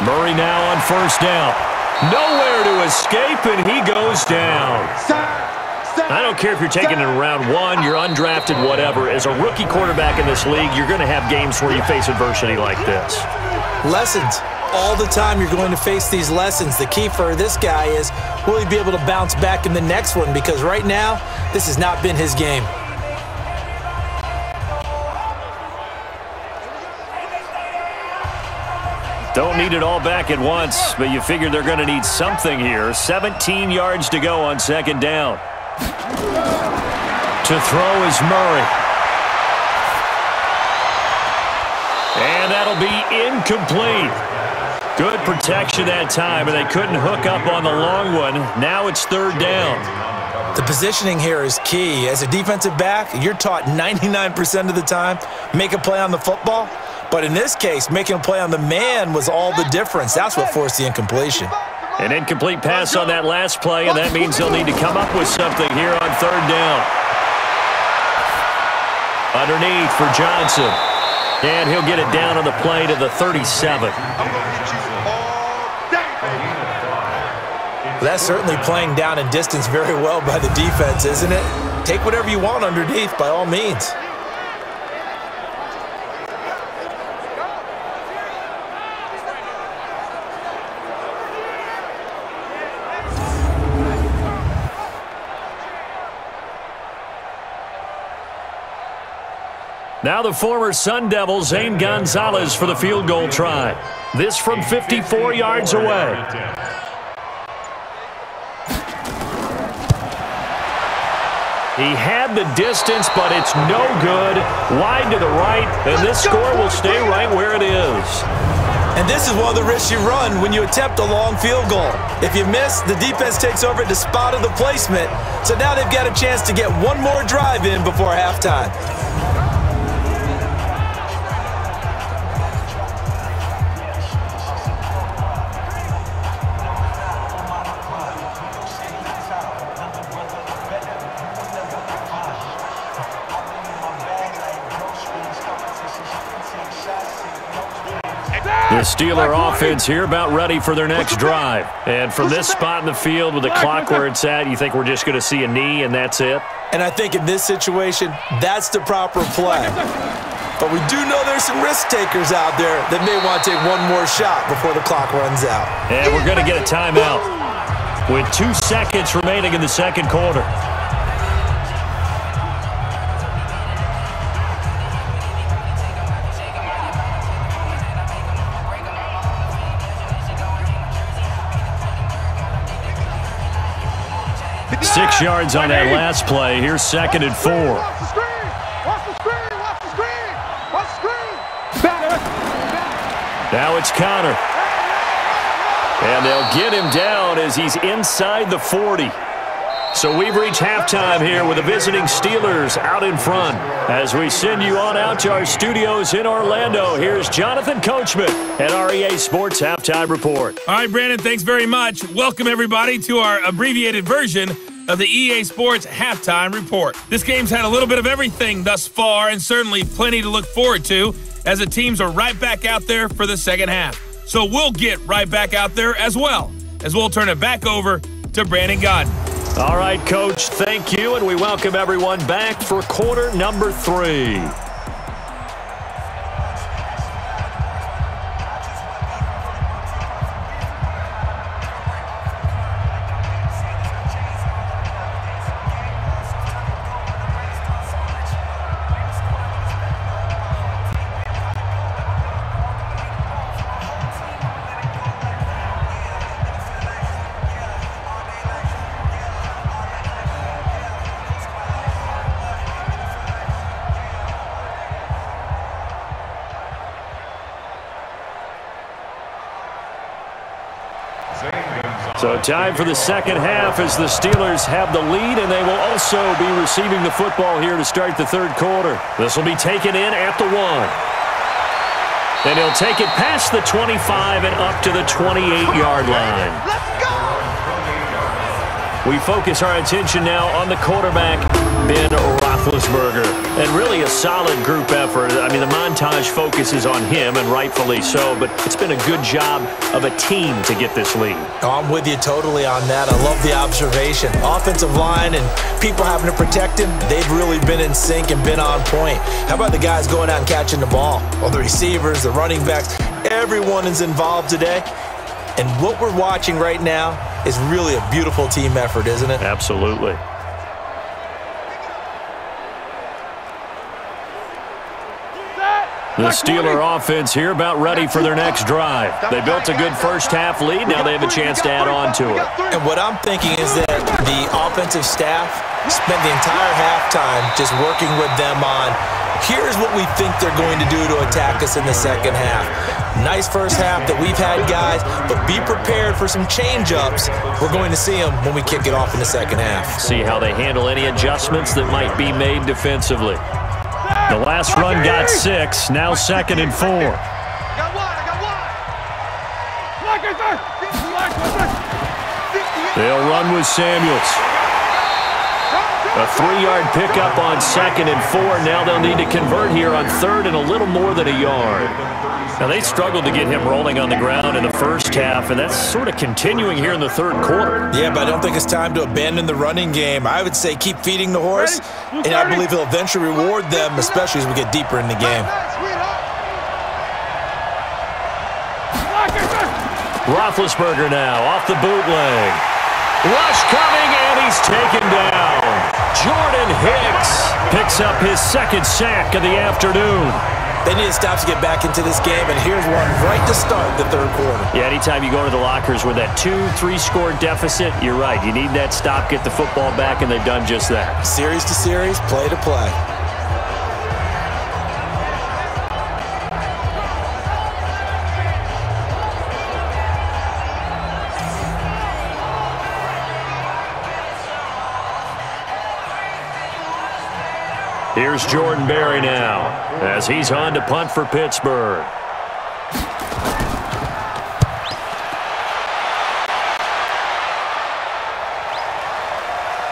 Murray now on 1st down. Nowhere to escape, and he goes down. I don't care if you're taking it in round 1, you're undrafted, whatever. As a rookie quarterback in this league, you're going to have games where you face adversity like this. Lessons. All the time you're going to face these lessons. The key for this guy is, will he be able to bounce back in the next one? Because right now, this has not been his game. Don't need it all back at once, but you figure they're going to need something here. 17 yards to go on 2nd down. To throw is Murray. And that'll be incomplete. Good protection that time, and they couldn't hook up on the long one. Now it's 3rd down. The positioning here is key. As a defensive back, you're taught 99% of the time, make a play on the football. But in this case, making a play on the man was all the difference. That's what forced the incompletion. An incomplete pass on that last play, and that means they'll need to come up with something here on 3rd down. Underneath for Johnson. And he'll get it down on the play to the 37. That's certainly playing down in distance very well by the defense, isn't it? Take whatever you want underneath, by all means. Now the former Sun Devil, Zane Gonzalez, for the field goal try. This from 54 yards away. He had the distance, but it's no good. Wide to the right, and this score will stay right where it is. And this is one of the risks you run when you attempt a long field goal. If you miss, the defense takes over at the spot of the placement. So now they've got a chance to get one more drive in before halftime. The Steeler offense here about ready for their next drive. And from this spot in the field with the clock where it's at, you think we're just going to see a knee and that's it? And I think in this situation, that's the proper play. But we do know there's some risk takers out there that may want to take one more shot before the clock runs out. And we're going to get a timeout with 2 seconds remaining in the second quarter. Six yards on that last play. Here's 2nd and 4. Watch the screen! Watch the screen! Watch the screen! Watch the screen! Now it's Connor. And they'll get him down as he's inside the 40. So we've reached halftime here with the visiting Steelers out in front. As we send you on out to our studios in Orlando, here's Jonathan Coachman at our EA Sports Halftime Report. All right, Brandon, thanks very much. Welcome, everybody, to our abbreviated version of the EA Sports Halftime Report. This game's had a little bit of everything thus far, and certainly plenty to look forward to, as the teams are right back out there for the second half. So we'll get right back out there as well, as we'll turn it back over to Brandon Godden. All right, Coach, thank you, and we welcome everyone back for quarter number 3. So time for the second half as the Steelers have the lead, and they will also be receiving the football here to start the third quarter. This will be taken in at the 1. And he'll take it past the 25 and up to the 28-yard line. Let's go! We focus our attention now on the quarterback, Ben Roethlisberger. And really a solid group effort. I mean, the montage focuses on him, and rightfully so, but it's been a good job of a team to get this lead. Oh, I'm with you totally on that. I love the observation. Offensive line and people having to protect him, they've really been in sync and been on point. How about the guys going out and catching the ball? Well, the receivers, the running backs, everyone is involved today. And what we're watching right now is really a beautiful team effort, isn't it? Absolutely. The Steeler offense here about ready for their next drive. They built a good first half lead. Now they have a chance to add on to it. And what I'm thinking is that the offensive staff spent the entire halftime just working with them on, here's what we think they're going to do to attack us in the second half. Nice first half that we've had, guys, but be prepared for some change-ups. We're going to see them when we kick it off in the second half. See how they handle any adjustments that might be made defensively. The last run got 6, now 2nd and 4. I got one. They'll run with Samuels. A 3-yard pickup on 2nd and 4. Now they'll need to convert here on 3rd and a little more than a yard. Now they struggled to get him rolling on the ground in the first half, and that's sort of continuing here in the third quarter. Yeah, but I don't think it's time to abandon the running game. I would say keep feeding the horse, and I believe he'll eventually reward them, especially as we get deeper in the game. Roethlisberger now off the bootleg. Rush coming, and he's taken down. Jordan Hicks picks up his 2nd sack of the afternoon. They need to stop to get back into this game, and here's one right to start the third quarter. Yeah, anytime you go to the lockers with that 2-3 score deficit, you're right. You need that stop, get the football back, and they've done just that. Series to series, play to play. Here's Jordan Berry now as he's on to punt for Pittsburgh.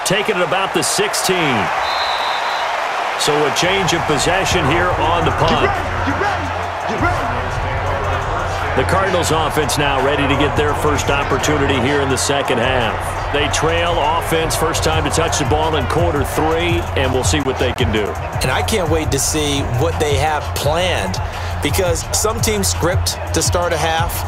Taking it about the 16. So a change of possession here on the punt. The Cardinals offense now ready to get their first opportunity here in the second half. They trail offense first time to touch the ball in quarter 3, and we'll see what they can do. And I can't wait to see what they have planned, because some teams script to start a half.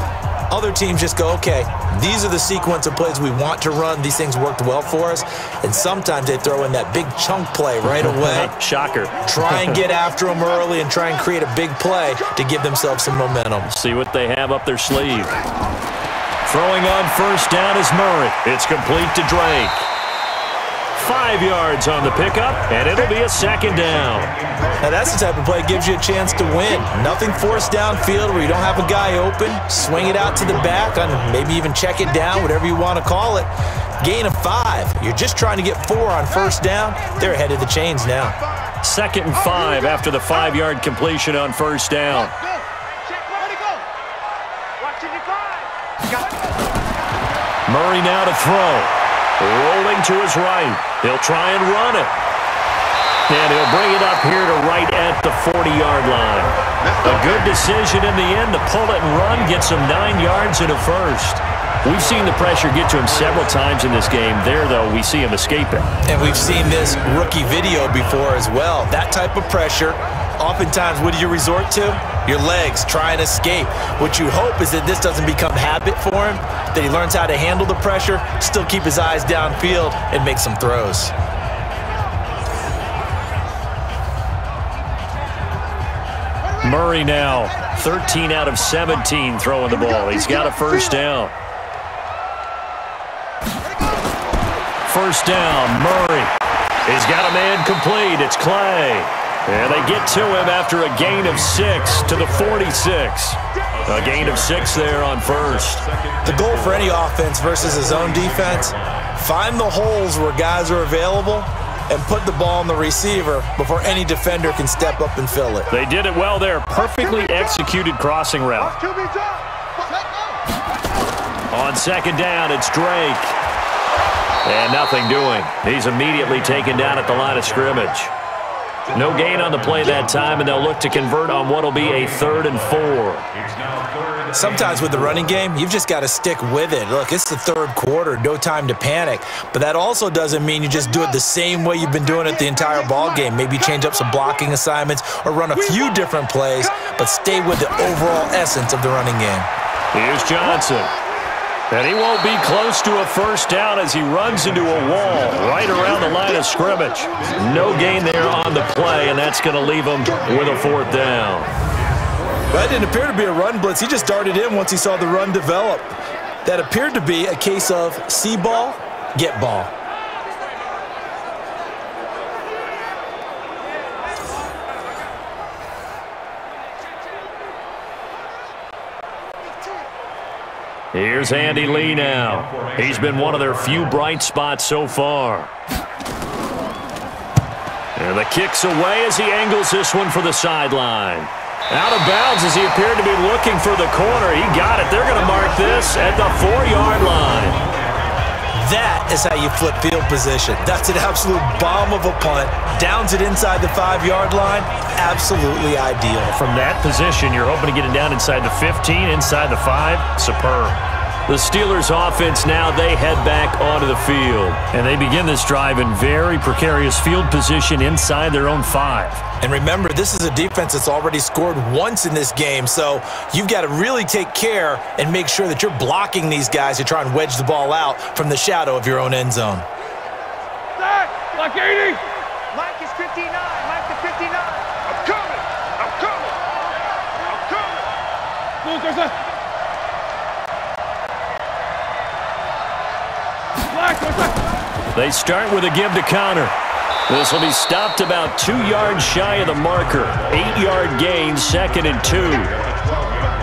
Other teams just go, okay, these are the sequence of plays we want to run. These things worked well for us. And sometimes they throw in that big chunk play right away. Shocker. Try and get after them early and try and create a big play to give themselves some momentum. See what they have up their sleeve. Throwing on first down is Murray. It's complete to Drake. 5 yards on the pickup, and it'll be a second down. Now that's the type of play that gives you a chance to win. Nothing forced downfield where you don't have a guy open. Swing it out to the back, and maybe even check it down, whatever you want to call it. Gain of 5. You're just trying to get 4 on first down. They're ahead of the chains now. 2nd and 5 after the 5-yard completion on first down. Murray now to throw. Rolling to his right. He'll try and run it. And he'll bring it up here to right at the 40-yard line. A good decision in the end to pull it and run, gets him 9 yards and a first. We've seen the pressure get to him several times in this game. There, though, we see him escape it. And we've seen this rookie video before as well. That type of pressure, oftentimes, what do you resort to? Your legs, try and escape. What you hope is that this doesn't become habit for him, that he learns how to handle the pressure, still keep his eyes downfield, and make some throws. Murray now, 13 out of 17 throwing the ball. He's got a first down. First down, Murray. He's got a man complete. It's Clay. And they get to him after a gain of 6 to the 46. A gain of 6 there on first. The goal for any offense versus his own defense, find the holes where guys are available and put the ball on the receiver before any defender can step up and fill it. They did it well there. Perfectly executed crossing route. On second down, it's Drake. And nothing doing. He's immediately taken down at the line of scrimmage. No gain on the play that time, and they'll look to convert on what will be a 3rd and 4. Sometimes with the running game, you've just got to stick with it. Look, it's the 3rd quarter, no time to panic. But that also doesn't mean you just do it the same way you've been doing it the entire ball game. Maybe change up some blocking assignments or run a few different plays, but stay with the overall essence of the running game. Here's Johnson. And he won't be close to a first down as he runs into a wall right around the line of scrimmage. No gain there on the play, and that's going to leave him with a 4th down. That didn't appear to be a run blitz. He just darted in once he saw the run develop. That appeared to be a case of see ball, get ball. Here's Andy Lee now. He's been one of their few bright spots so far. And the kick's away as he angles this one for the sideline. Out of bounds as he appeared to be looking for the corner. He got it. They're going to mark this at the 4-yard line. That is how you flip field position. That's an absolute bomb of a punt. Downs it inside the 5-yard line. Absolutely ideal. From that position, you're hoping to get it down inside the 15, inside the 5. Superb. The Steelers offense now, they head back onto the field. And they begin this drive in very precarious field position inside their own 5. And remember, this is a defense that's already scored once in this game, so you've got to really take care and make sure that you're blocking these guys to try and wedge the ball out from the shadow of your own end zone. Block 80! Mike is 59, Mike to 59. I'm coming! I'm coming! I'm coming! They start with a give to Connor. This will be stopped about 2 yards shy of the marker. 8-yard gain, 2nd and 2.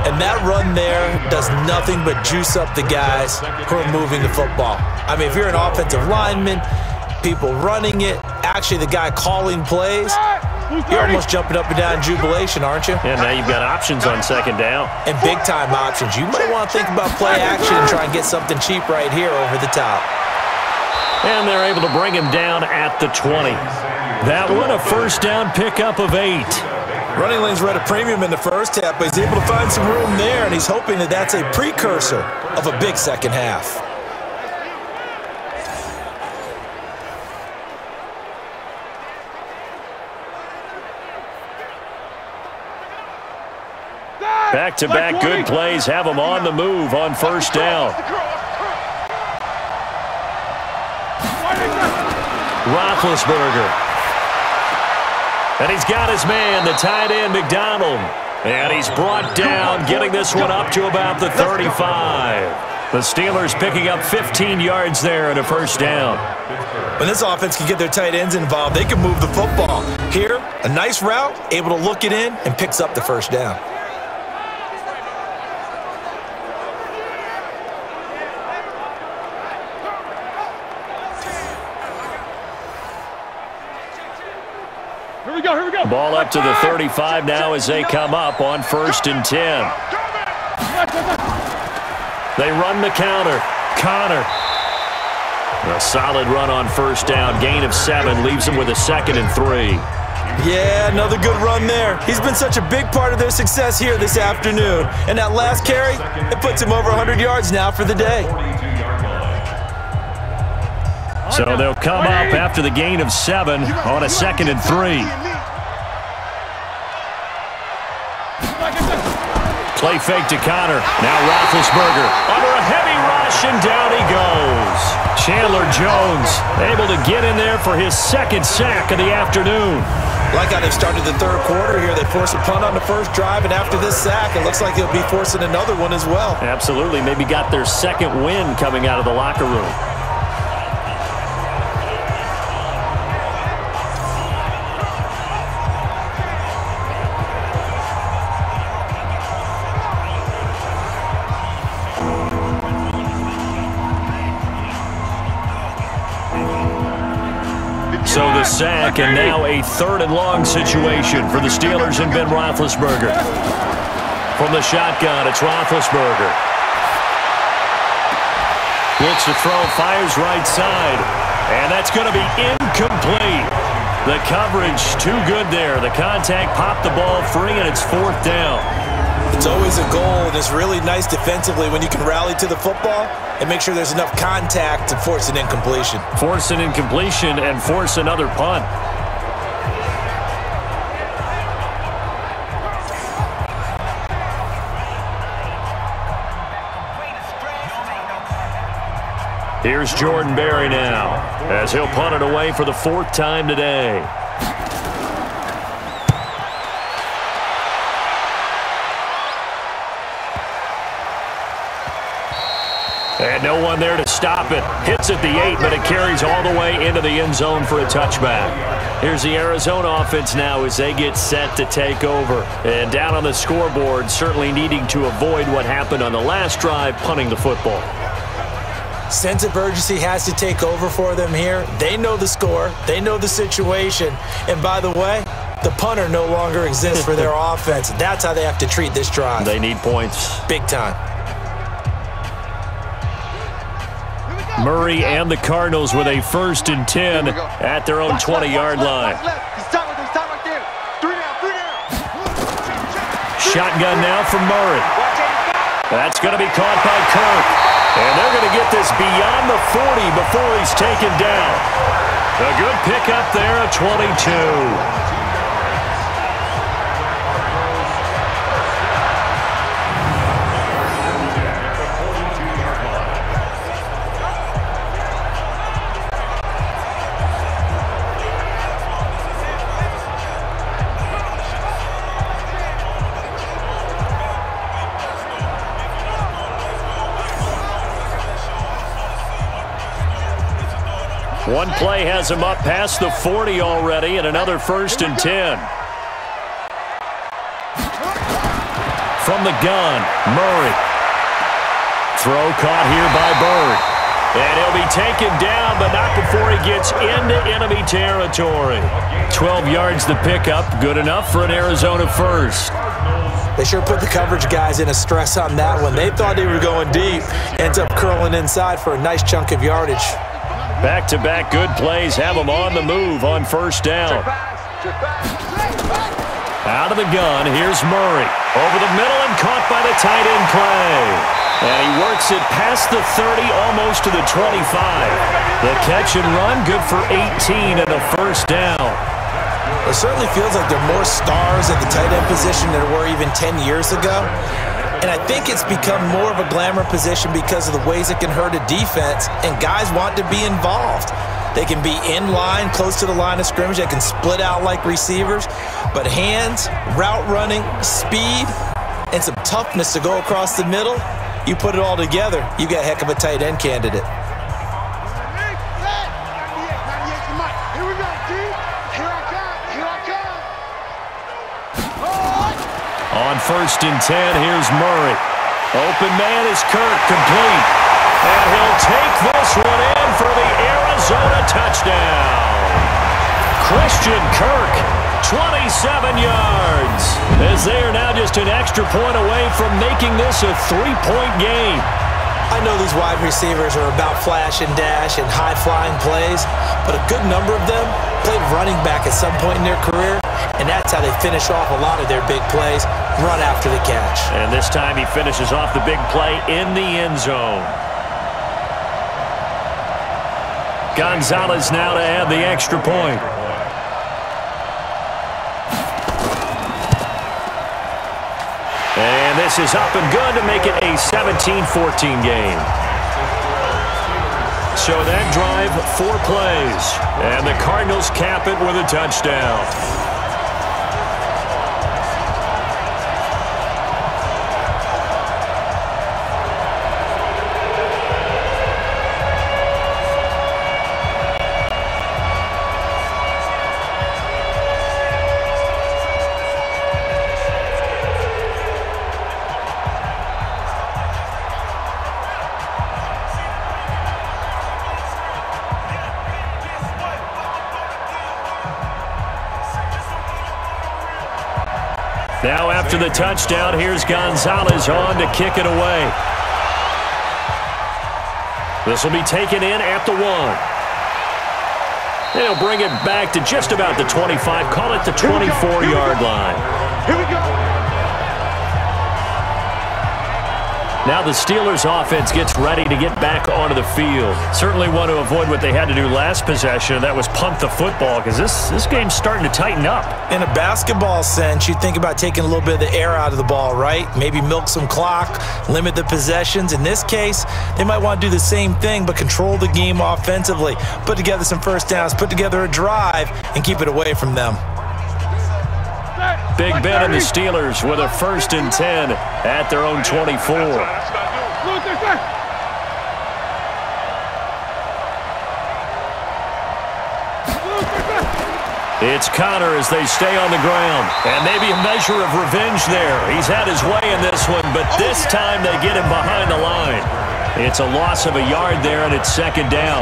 And that run there does nothing but juice up the guys who are moving the football. I mean, if you're an offensive lineman, people running it, actually the guy calling plays, You're almost jumping up and down in jubilation, aren't you? And now you've got options on second down. And big-time options. You might want to think about play action and try and get something cheap right here over the top. And they're able to bring him down at the 20. That one, a first down pickup of 8. Running lanes were at a premium in the first half, but he's able to find some room there, and he's hoping that that's a precursor of a big second half. Back-to-back good plays have him on the move on first down. Roethlisberger. And he's got his man, the tight end, McDonald. And he's brought down, getting this one up to about the 35. The Steelers picking up 15 yards there and a first down. When this offense can get their tight ends involved, they can move the football. Here, a nice route, able to look it in, and picks up the first down. Here we go. Ball up to the 35 now as they come up on 1st and 10. They run the counter. Connor. A solid run on first down. Gain of 7 leaves them with a 2nd and 3. Yeah, another good run there. He's been such a big part of their success here this afternoon. And that last carry, it puts him over 100 yards now for the day. So they'll come up after the gain of 7 on a 2nd and 3. Play fake to Connor. Now Roethlisberger under a heavy rush, and down he goes. Chandler Jones able to get in there for his 2nd sack of the afternoon. Like how they've started the 3rd quarter here. They force a punt on the first drive, and after this sack, it looks like they'll be forcing another one as well. Absolutely. Maybe got their 2nd win coming out of the locker room. So the sack, and now a 3rd and long situation for the Steelers and Ben Roethlisberger. From the shotgun, it's Roethlisberger. Looks to throw, fires right side, and that's going to be incomplete. The coverage too good there. The contact popped the ball free, and it's 4th down. It's always a goal, and it's really nice defensively when you can rally to the football and make sure there's enough contact to force an incompletion. Force an incompletion and force another punt. Here's Jordan Berry now, as he'll punt it away for the 4th time today. And no one there to stop it. Hits at the 8, but it carries all the way into the end zone for a touchback. Here's the Arizona offense now as they get set to take over. And down on the scoreboard, certainly needing to avoid what happened on the last drive, punting the football. Sense of urgency has to take over for them here. They know the score. They know the situation. And by the way, the punter no longer exists for their offense. That's how they have to treat this drive. They need points. Big time. Murray and the Cardinals with a 1st and 10 at their own 20-yard line. Shotgun now from Murray. That's going to be caught by Kirk. And they're going to get this beyond the 40 before he's taken down. A good pickup there at 22. One play has him up past the 40 already, and another 1st and 10. From the gun, Murray. Throw caught here by Bird. And he'll be taken down, but not before he gets into enemy territory. 12 yards the pickup, good enough for an Arizona first. They sure put the coverage guys in a stress on that one. They thought they were going deep. Ends up curling inside for a nice chunk of yardage. Back-to-back good plays have them on the move on first down. Out of the gun, here's Murray. Over the middle and caught by the tight end Clay. And he works it past the 30, almost to the 25. The catch and run, good for 18 and a first down. It certainly feels like there are more stars at the tight end position than there were even 10 years ago. And I think it's become more of a glamour position because of the ways it can hurt a defense, and guys want to be involved. They can be in line, close to the line of scrimmage. They can split out like receivers. But hands, route running, speed, and some toughness to go across the middle, you put it all together, you got a heck of a tight end candidate. On first and 10, here's Murray. Open man is Kirk, complete. And he'll take this one in for the Arizona touchdown. Christian Kirk, 27 yards. As they are now just an extra point away from making this a 3-point game. I know these wide receivers are about flash and dash and high-flying plays, but a good number of them played running back at some point in their career, and that's how they finish off a lot of their big plays, run after the catch. And this time he finishes off the big play in the end zone. Gonzalez now to add the extra point. And this is up and good to make it a 17-14 game. So that drive, 4 plays. And the Cardinals cap it with a touchdown. Now after the touchdown, here's Gonzalez on to kick it away. This will be taken in at the 1. They'll bring it back to just about the 25, call it the 24-yard line. Here we go. Now the Steelers offense gets ready to get back onto the field. Certainly want to avoid what they had to do last possession. That was punt the football, because this game's starting to tighten up. In a basketball sense, you think about taking a little bit of the air out of the ball, right? Maybe milk some clock, limit the possessions. In this case, they might want to do the same thing, but control the game offensively. Put together some first downs, put together a drive, and keep it away from them. Big Ben and the Steelers with a first and 10 at their own 24. It's Connor as they stay on the ground. And maybe a measure of revenge there. He's had his way in this one, but this time they get him behind the line. It's a loss of a yard there, and it's second down.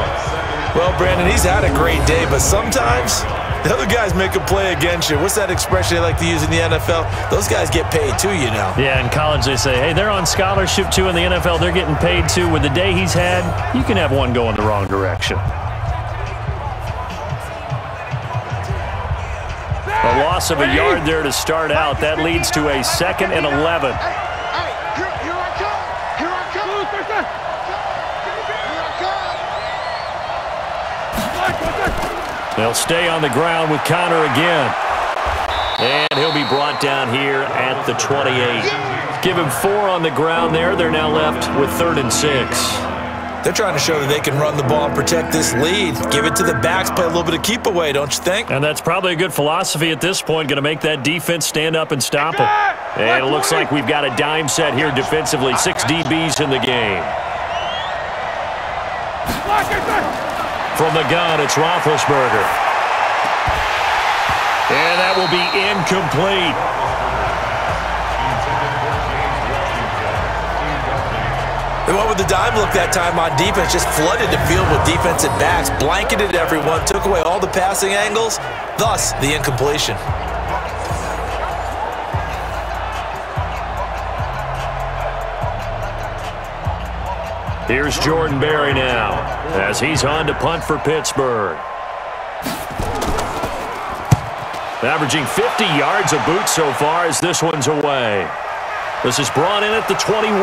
Well, Brandon, he's had a great day, but sometimes the other guys make a play against you. What's that expression they like to use in the NFL? Those guys get paid too, you know. Yeah, in college they say, hey, they're on scholarship too. In the NFL, they're getting paid too. With the day he's had, you can have one go in the wrong direction. A loss of a yard there to start out. That leads to a 2nd and 11. Here I come. Here I come. They'll stay on the ground with Connor again. And he'll be brought down here at the 28. Give him 4 on the ground there. They're now left with 3rd and 6. They're trying to show that they can run the ball and protect this lead. Give it to the backs, play a little bit of keep away, don't you think? And that's probably a good philosophy at this point. Going to make that defense stand up and stop them. And it looks like we've got a dime set here defensively. 6 DBs in the game. From the gun, it's Roethlisberger. And that will be incomplete. They went with the dime look that time on defense, just flooded the field with defensive backs, blanketed everyone, took away all the passing angles, thus the incompletion. Here's Jordan Berry now as he's on to punt for Pittsburgh. Averaging 50 yards a boot so far as this one's away. This is brought in at the 21.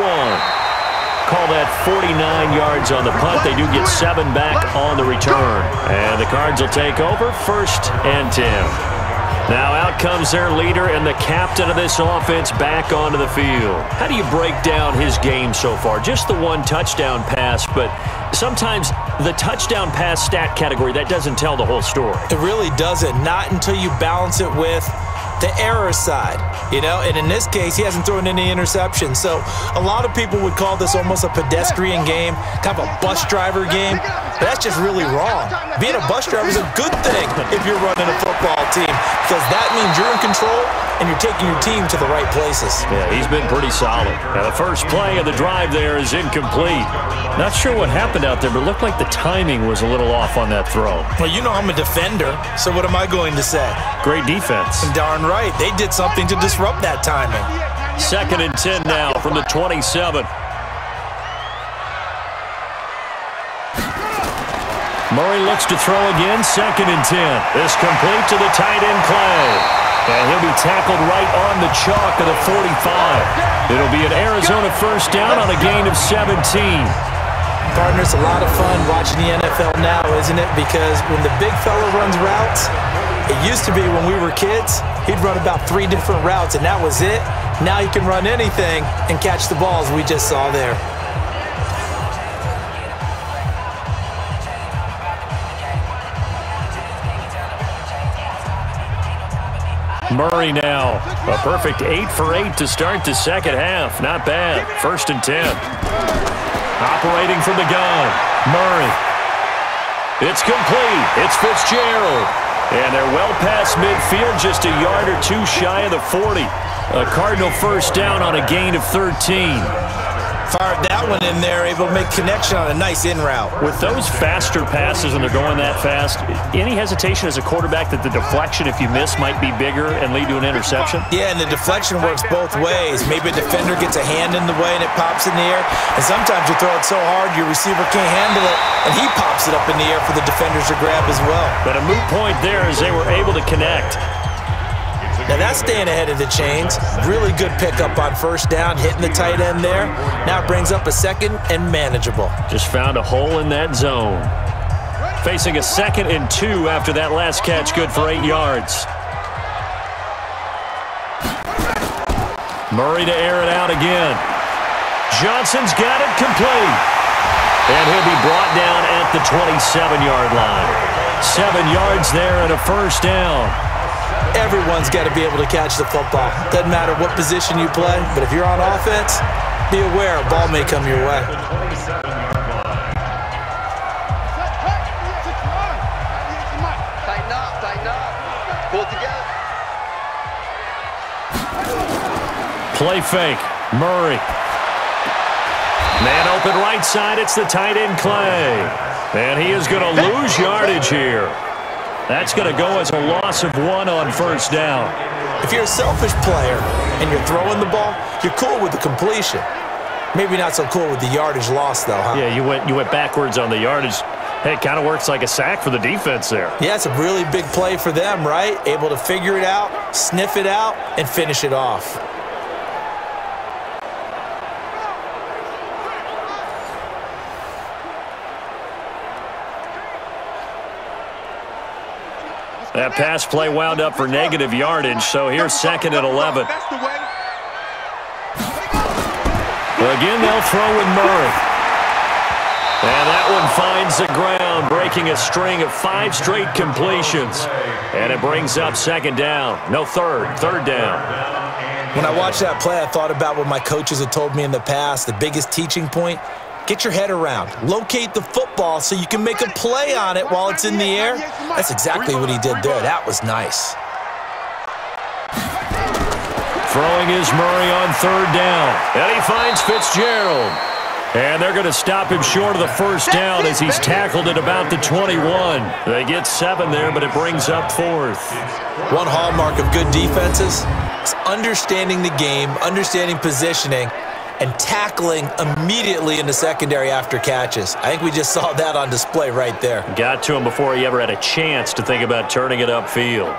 Call that 49 yards on the punt. They do get 7 back on the return. And the Cards will take over 1st and 10. Now out comes their leader and the captain of this offense back onto the field. How do you break down his game so far? Just the 1 touchdown pass, but sometimes the touchdown pass stat category, that doesn't tell the whole story. It really doesn't. Not until you balance it with the error side, you know, and in this case, he hasn't thrown any interceptions. So a lot of people would call this almost a pedestrian game, kind of a bus driver game, but that's just really wrong. Being a bus driver is a good thing if you're running a football team, because that means you're in control and you're taking your team to the right places. Yeah, he's been pretty solid. Now, the first play of the drive there is incomplete. Not sure what happened out there, but it looked like the timing was a little off on that throw. Well, you know I'm a defender, so what am I going to say? Great defense. Darn right. They did something to disrupt that timing. 2nd and 10 now from the 27. Murray looks to throw again. 2nd and 10. This complete to the tight end Clay. And he'll be tackled right on the chalk of the 45. It'll be an Arizona first down on a gain of 17. Partner, it's a lot of fun watching the NFL now, isn't it? Because when the big fella runs routes, it used to be when we were kids, he'd run about 3 different routes, and that was it. Now he can run anything and catch the balls we just saw there. Murray now. A perfect 8 for 8 to start the second half. Not bad. 1st and 10. Operating from the gun. Murray. It's complete. It's Fitzgerald. And they're well past midfield, just a yard or 2 shy of the 40. A Cardinal first down on a gain of 13. Fired that one in there, able to make connection on a nice in route. With those faster passes and they're going that fast, any hesitation as a quarterback that the deflection, if you miss, might be bigger and lead to an interception? Yeah, and the deflection works both ways. Maybe a defender gets a hand in the way and it pops in the air, and sometimes you throw it so hard your receiver can't handle it, and he pops it up in the air for the defenders to grab as well. But a moot point there as they were able to connect. Now that's staying ahead of the chains. Really good pickup on first down, hitting the tight end there. Now it brings up a 2nd and manageable. Just found a hole in that zone. Facing a 2nd and 2 after that last catch, good for 8 yards. Murray to air it out again. Johnson's got it complete. And he'll be brought down at the 27-yard line. 7 yards there and a first down. Everyone's got to be able to catch the football. Doesn't matter what position you play, but if you're on offense, be aware a ball may come your way. Tighten up, pull it together. Play fake, Murray. Man open right side, it's the tight end Clay. And he is going to lose yardage here. That's going to go as a loss of 1 on first down. If you're a selfish player and you're throwing the ball, you're cool with the completion. Maybe not so cool with the yardage loss, though, huh? Yeah, you went backwards on the yardage. Hey, it kind of works like a sack for the defense there. Yeah, it's a really big play for them, right? Able to figure it out, sniff it out, and finish it off. That pass play wound up for negative yardage, so here's 2nd and 11. Again, they'll throw with Murray. And that one finds the ground, breaking a string of 5 straight completions. And it brings up 2nd down. No, third down. When I watched that play, I thought about what my coaches had told me in the past. The biggest teaching point, get your head around. Locate the football so you can make a play on it while it's in the air. That's exactly what he did there. That was nice. Throwing is Murray on 3rd down. And he finds Fitzgerald. And they're going to stop him short of the first down as he's tackled at about the 21. They get 7 there, but it brings up 4th. One hallmark of good defenses is understanding the game, understanding positioning, and tackling immediately in the secondary after catches. I think we just saw that on display right there. Got to him before he ever had a chance to think about turning it upfield.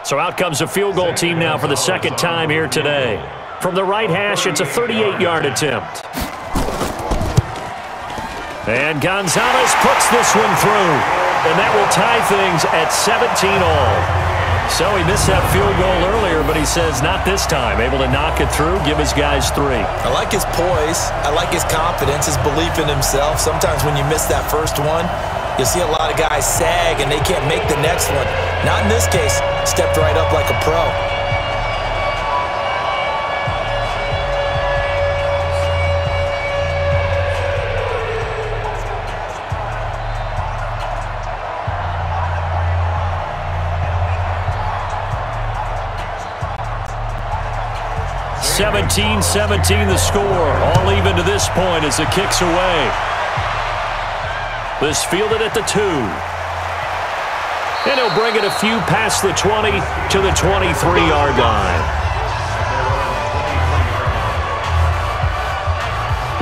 So out comes a field goal team now for the second time here today. From the right hash, it's a 38-yard attempt. And Gonzalez puts this one through. And that will tie things at 17-all. So he missed that field goal earlier, but he says not this time. Able to knock it through, give his guys 3. I like his poise. I like his confidence, his belief in himself. Sometimes when you miss that first one, you'll see a lot of guys sag and they can't make the next one. Not in this case. Stepped right up like a pro. (17-17) the score. All even to this point as the kick's away. This fielded at the 2. And he'll bring it a few past the 20 to the 23-yard line.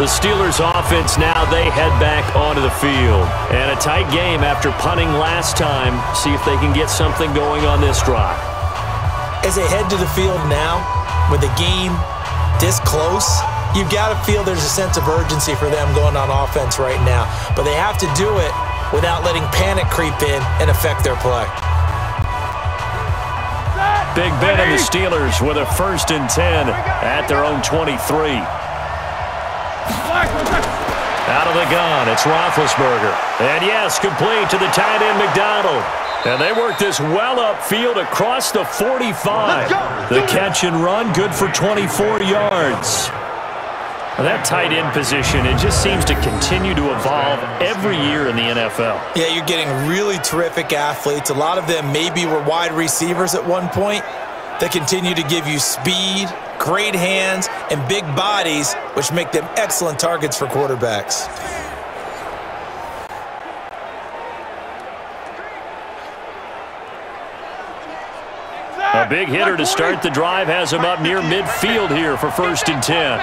The Steelers offense now, they head back onto the field. And a tight game after punting last time. See if they can get something going on this drive. As they head to the field now, with the game this close, you've got to feel there's a sense of urgency for them going on offense right now. But they have to do it without letting panic creep in and affect their play. Big Ben and the Steelers with a 1st and 10 at their own 23. Out of the gun, it's Roethlisberger. And yes, complete to the tight end McDonald. And they work this well upfield across the 45. The catch and run, good for 24 yards. That tight end position, it just seems to continue to evolve every year in the NFL. Yeah, you're getting really terrific athletes. A lot of them maybe were wide receivers at one point. They continue to give you speed, great hands, and big bodies, which make them excellent targets for quarterbacks. A big hitter to start the drive has him up near midfield here for 1st and 10.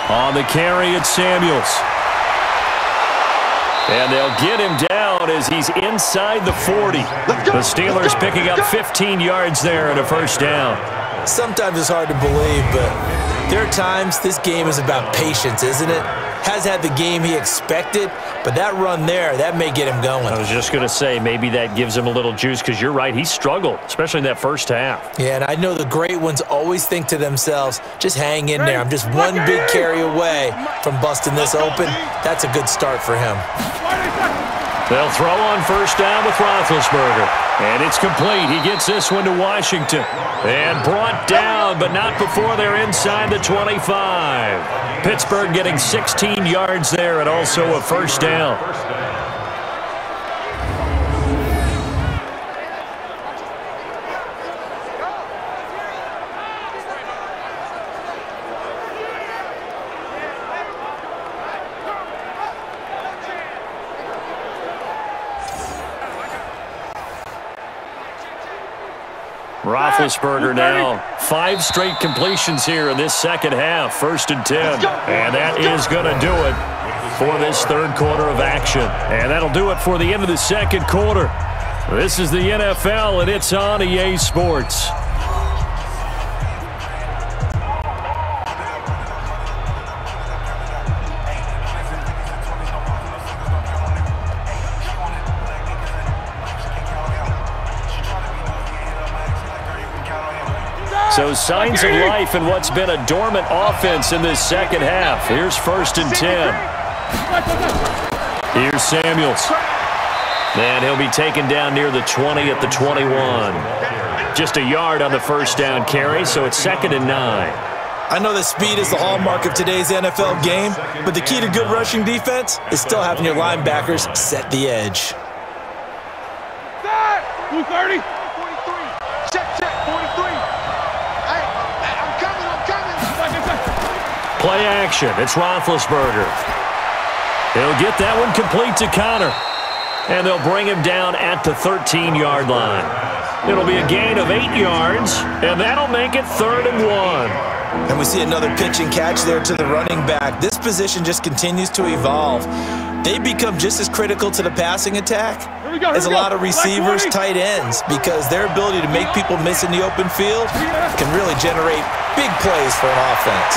On the carry, it's Samuels. And they'll get him down as he's inside the 40. The Steelers picking up 15 yards there and a 1st down. Sometimes it's hard to believe, but there are times this game is about patience, isn't it? Has had the game he expected, but that run there, that may get him going. I was just going to say, maybe that gives him a little juice because you're right, he struggled, especially in that first half. Yeah, and I know the great ones always think to themselves, just hang in there. I'm just one big carry away from busting this open. That's a good start for him. They'll throw on 1st down with Roethlisberger. And it's complete. He gets this one to Washington. And brought down, but not before they're inside the 25. Pittsburgh getting 16 yards there and also a 1st down. Roethlisberger now 5 straight completions here in this second half. 1st and 10. And that is going to do it for this 3rd quarter of action. And that'll do it for the end of the 2nd quarter. This is the NFL, and it's on EA Sports. So signs of life in what's been a dormant offense in this second half. Here's 1st and 10. Here's Samuels. And he'll be taken down near the 20 at the 21. Just a yard on the 1st down carry, so it's 2nd and 9. I know that speed is the hallmark of today's NFL game, but the key to good rushing defense is still having your linebackers set the edge. 230. 43. Check, 43. Hey, I'm coming. Play action. It's Roethlisberger. He'll get that one complete to Connor. And they'll bring him down at the 13-yard line. It'll be a gain of 8 yards, and that'll make it 3rd and 1. And we see another pitch and catch there to the running back. This position just continues to evolve. They become just as critical to the passing attack as a lot of receivers, tight ends, because their ability to make people miss in the open field can really generate big plays for an offense.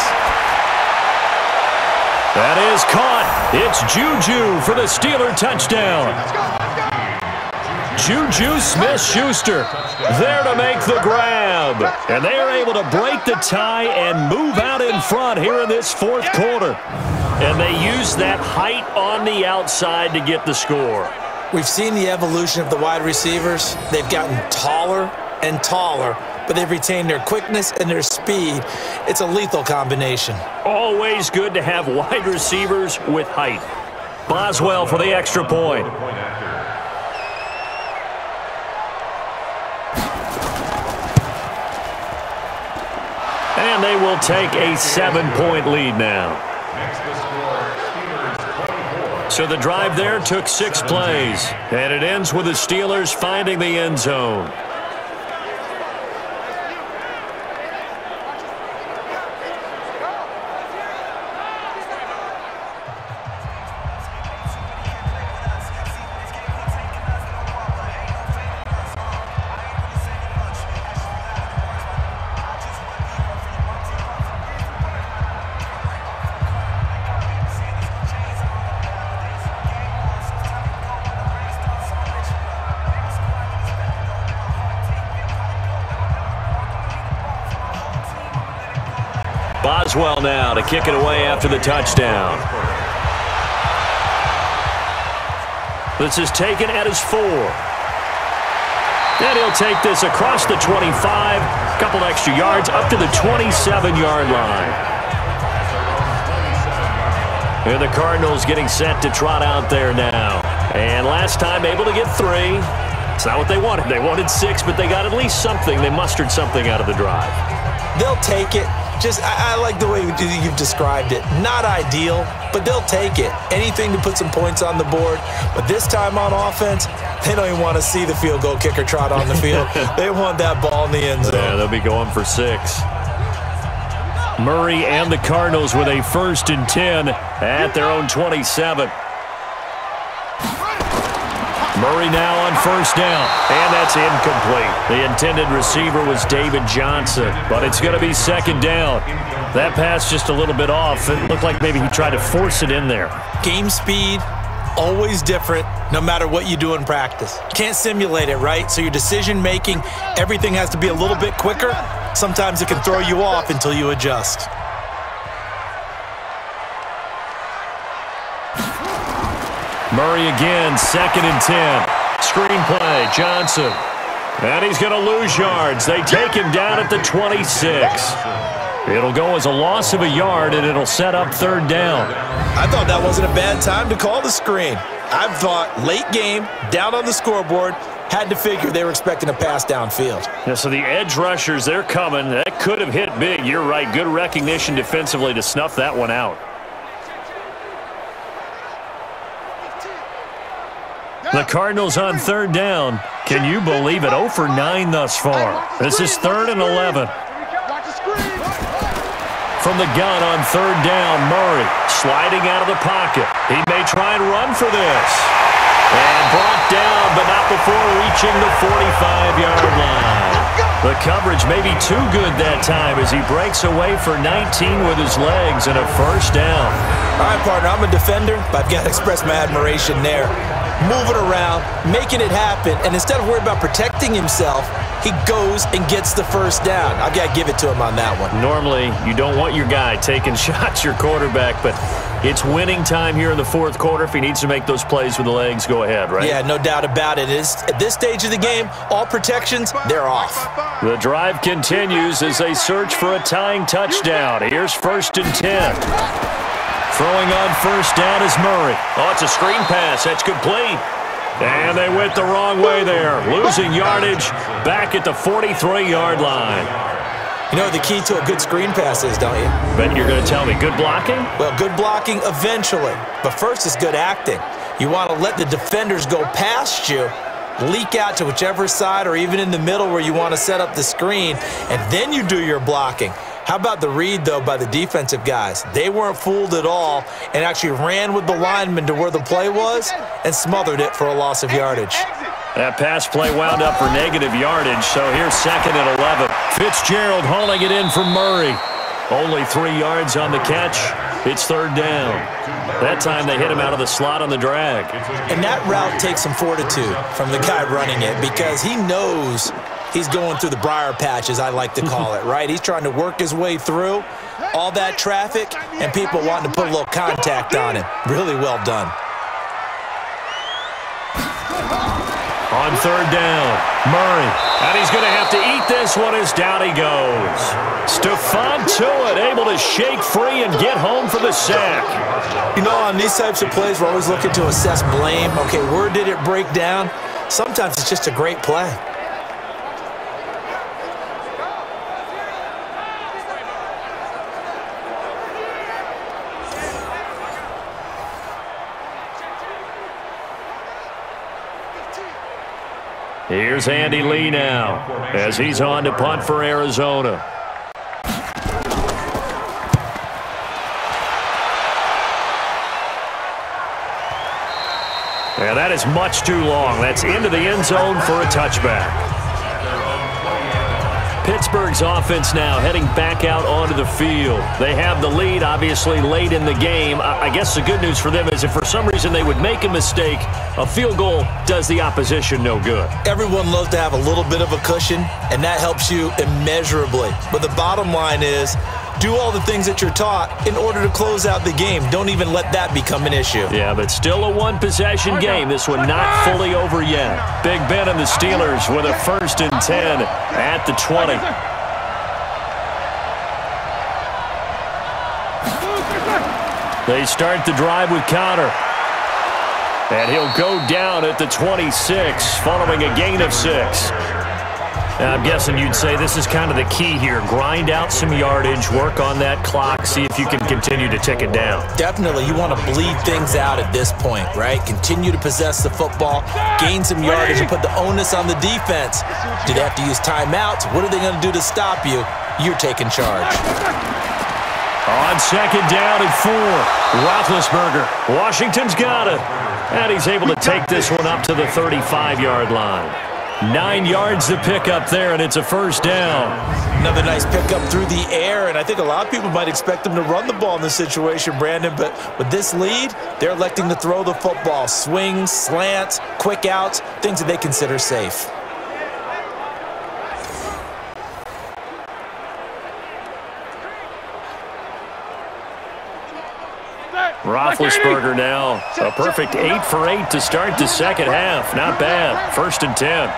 That is caught. It's Juju for the Steeler touchdown. Juju Smith-Schuster there to make the grab. And they are able to break the tie and move out in front here in this 4th quarter. And they use that height on the outside to get the score. We've seen the evolution of the wide receivers. They've gotten taller and taller, but they've retained their quickness and their speed. It's a lethal combination. Always good to have wide receivers with height. Boswell for the extra point. And they will take a 7-point lead now. So the drive there took 6 plays, and it ends with the Steelers finding the end zone. Boswell now to kick it away after the touchdown. This is taken at his 4. And he'll take this across the 25, a couple extra yards up to the 27-yard line. And the Cardinals getting set to trot out there now. And last time able to get 3. It's not what they wanted. They wanted 6, but they got at least something. They mustered something out of the drive. They'll take it. I like the way you've described it. Not ideal, but they'll take it. Anything to put some points on the board. But this time on offense, they don't even want to see the field goal kicker trot on the field. They want that ball in the end zone. Yeah, they'll be going for 6. Murray and the Cardinals with a 1st and 10 at their own 27. Murray now on 1st down, and that's incomplete. The intended receiver was David Johnson, but it's going to be 2nd down. That pass just a little bit off. It looked like maybe he tried to force it in there. Game speed, always different, no matter what you do in practice. Can't simulate it, right? So your decision-making, everything has to be a little bit quicker. Sometimes it can throw you off until you adjust. Murray again, 2nd and 10. Screenplay, Johnson. And he's going to lose yards. They take him down at the 26. It'll go as a loss of a yard, and it'll set up 3rd down. I thought that wasn't a bad time to call the screen. I've thought late game, down on the scoreboard, had to figure they were expecting a pass downfield. Yeah, so the edge rushers, they're coming. That could have hit big. You're right. Good recognition defensively to snuff that one out. The Cardinals on 3rd down. Can you believe it? 0 for 9 thus far. This is 3rd and 11. From the gun on 3rd down, Murray sliding out of the pocket. He may try and run for this. And brought down, but not before reaching the 45-yard line. The coverage may be too good that time as he breaks away for 19 with his legs and a 1st down. All right, partner, I'm a defender, but I've got to express my admiration there. Moving around, making it happen, and instead of worrying about protecting himself, he goes and gets the first down. I've got to give it to him on that one. Normally, you don't want your guy taking shots, your quarterback, but it's winning time here in the fourth quarter. If he needs to make those plays with the legs, go ahead, right? Yeah, no doubt about it. At this stage of the game, all protections, they're off. The drive continues as they search for a tying touchdown. Here's 1st and 10. Throwing on first down is Murray. Oh, it's a screen pass. That's complete. And they went the wrong way there. Losing yardage back at the 43-yard line. You know what the key to a good screen pass is, don't you? Bet you're going to tell me good blocking? Well, good blocking eventually. But first is good acting. You want to let the defenders go past you, leak out to whichever side or even in the middle where you want to set up the screen, and then you do your blocking. How about the read, though, by the defensive guys? They weren't fooled at all and actually ran with the lineman to where the play was and smothered it for a loss of yardage. That pass play wound up for negative yardage, so here's 2nd and 11. Fitzgerald hauling it in for Murray. Only 3 yards on the catch. It's 3rd down. That time they hit him out of the slot on the drag. And that route takes some fortitude from the guy running it because he knows he's going through the briar patch, as I like to call it, right? He's trying to work his way through all that traffic and people wanting to put a little contact on him. Really well done. On 3rd down, Murray. And he's going to have to eat this one as down he goes. Stephon Tuitt able to shake free and get home for the sack. You know, on these types of plays, we're always looking to assess blame. Okay, where did it break down? Sometimes it's just a great play. Here's Andy Lee now as he's on to punt for Arizona. And that is much too long. That's into the end zone for a touchback. Pittsburgh's offense now heading back out onto the field. They have the lead, obviously, late in the game. I guess the good news for them is if for some reason they would make a mistake, a field goal does the opposition no good. Everyone loves to have a little bit of a cushion, and that helps you immeasurably. But the bottom line is, do all the things that you're taught in order to close out the game. Don't even let that become an issue. Yeah, but still a one-possession game. This one not fully over yet. Big Ben and the Steelers with a 1st and 10 at the 20. They start the drive with Connor. And he'll go down at the 26 following a gain of 6. I'm guessing you'd say this is kind of the key here. Grind out some yardage, work on that clock, see if you can continue to tick it down. Definitely. You want to bleed things out at this point, right? Continue to possess the football, gain some yardage, and put the onus on the defense. Do they have to use timeouts? What are they going to do to stop you? You're taking charge. On 2nd down and 4, Roethlisberger. Washington's got it. And he's able to take this one up to the 35-yard line. 9 yards to pick up there, and it's a 1st down. Another nice pickup through the air, and I think a lot of people might expect them to run the ball in this situation, Brandon, but with this lead, they're electing to throw the football. Swings, slants, quick outs, things that they consider safe. Roethlisberger now, a perfect 8 for 8 to start the second half. Not bad. 1st and 10.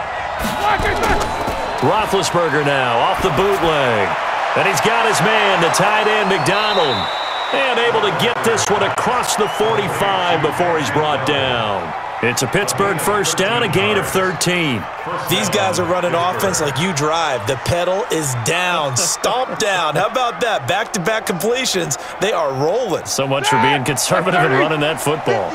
Roethlisberger now off the bootleg. And he's got his man, the tight end, McDonald. And able to get this one across the 45 before he's brought down. It's a Pittsburgh 1st down, a gain of 13. These guys are running offense like you drive. The pedal is down, stomp down. How about that? Back-to-back completions. They are rolling. So much for being conservative and running that football.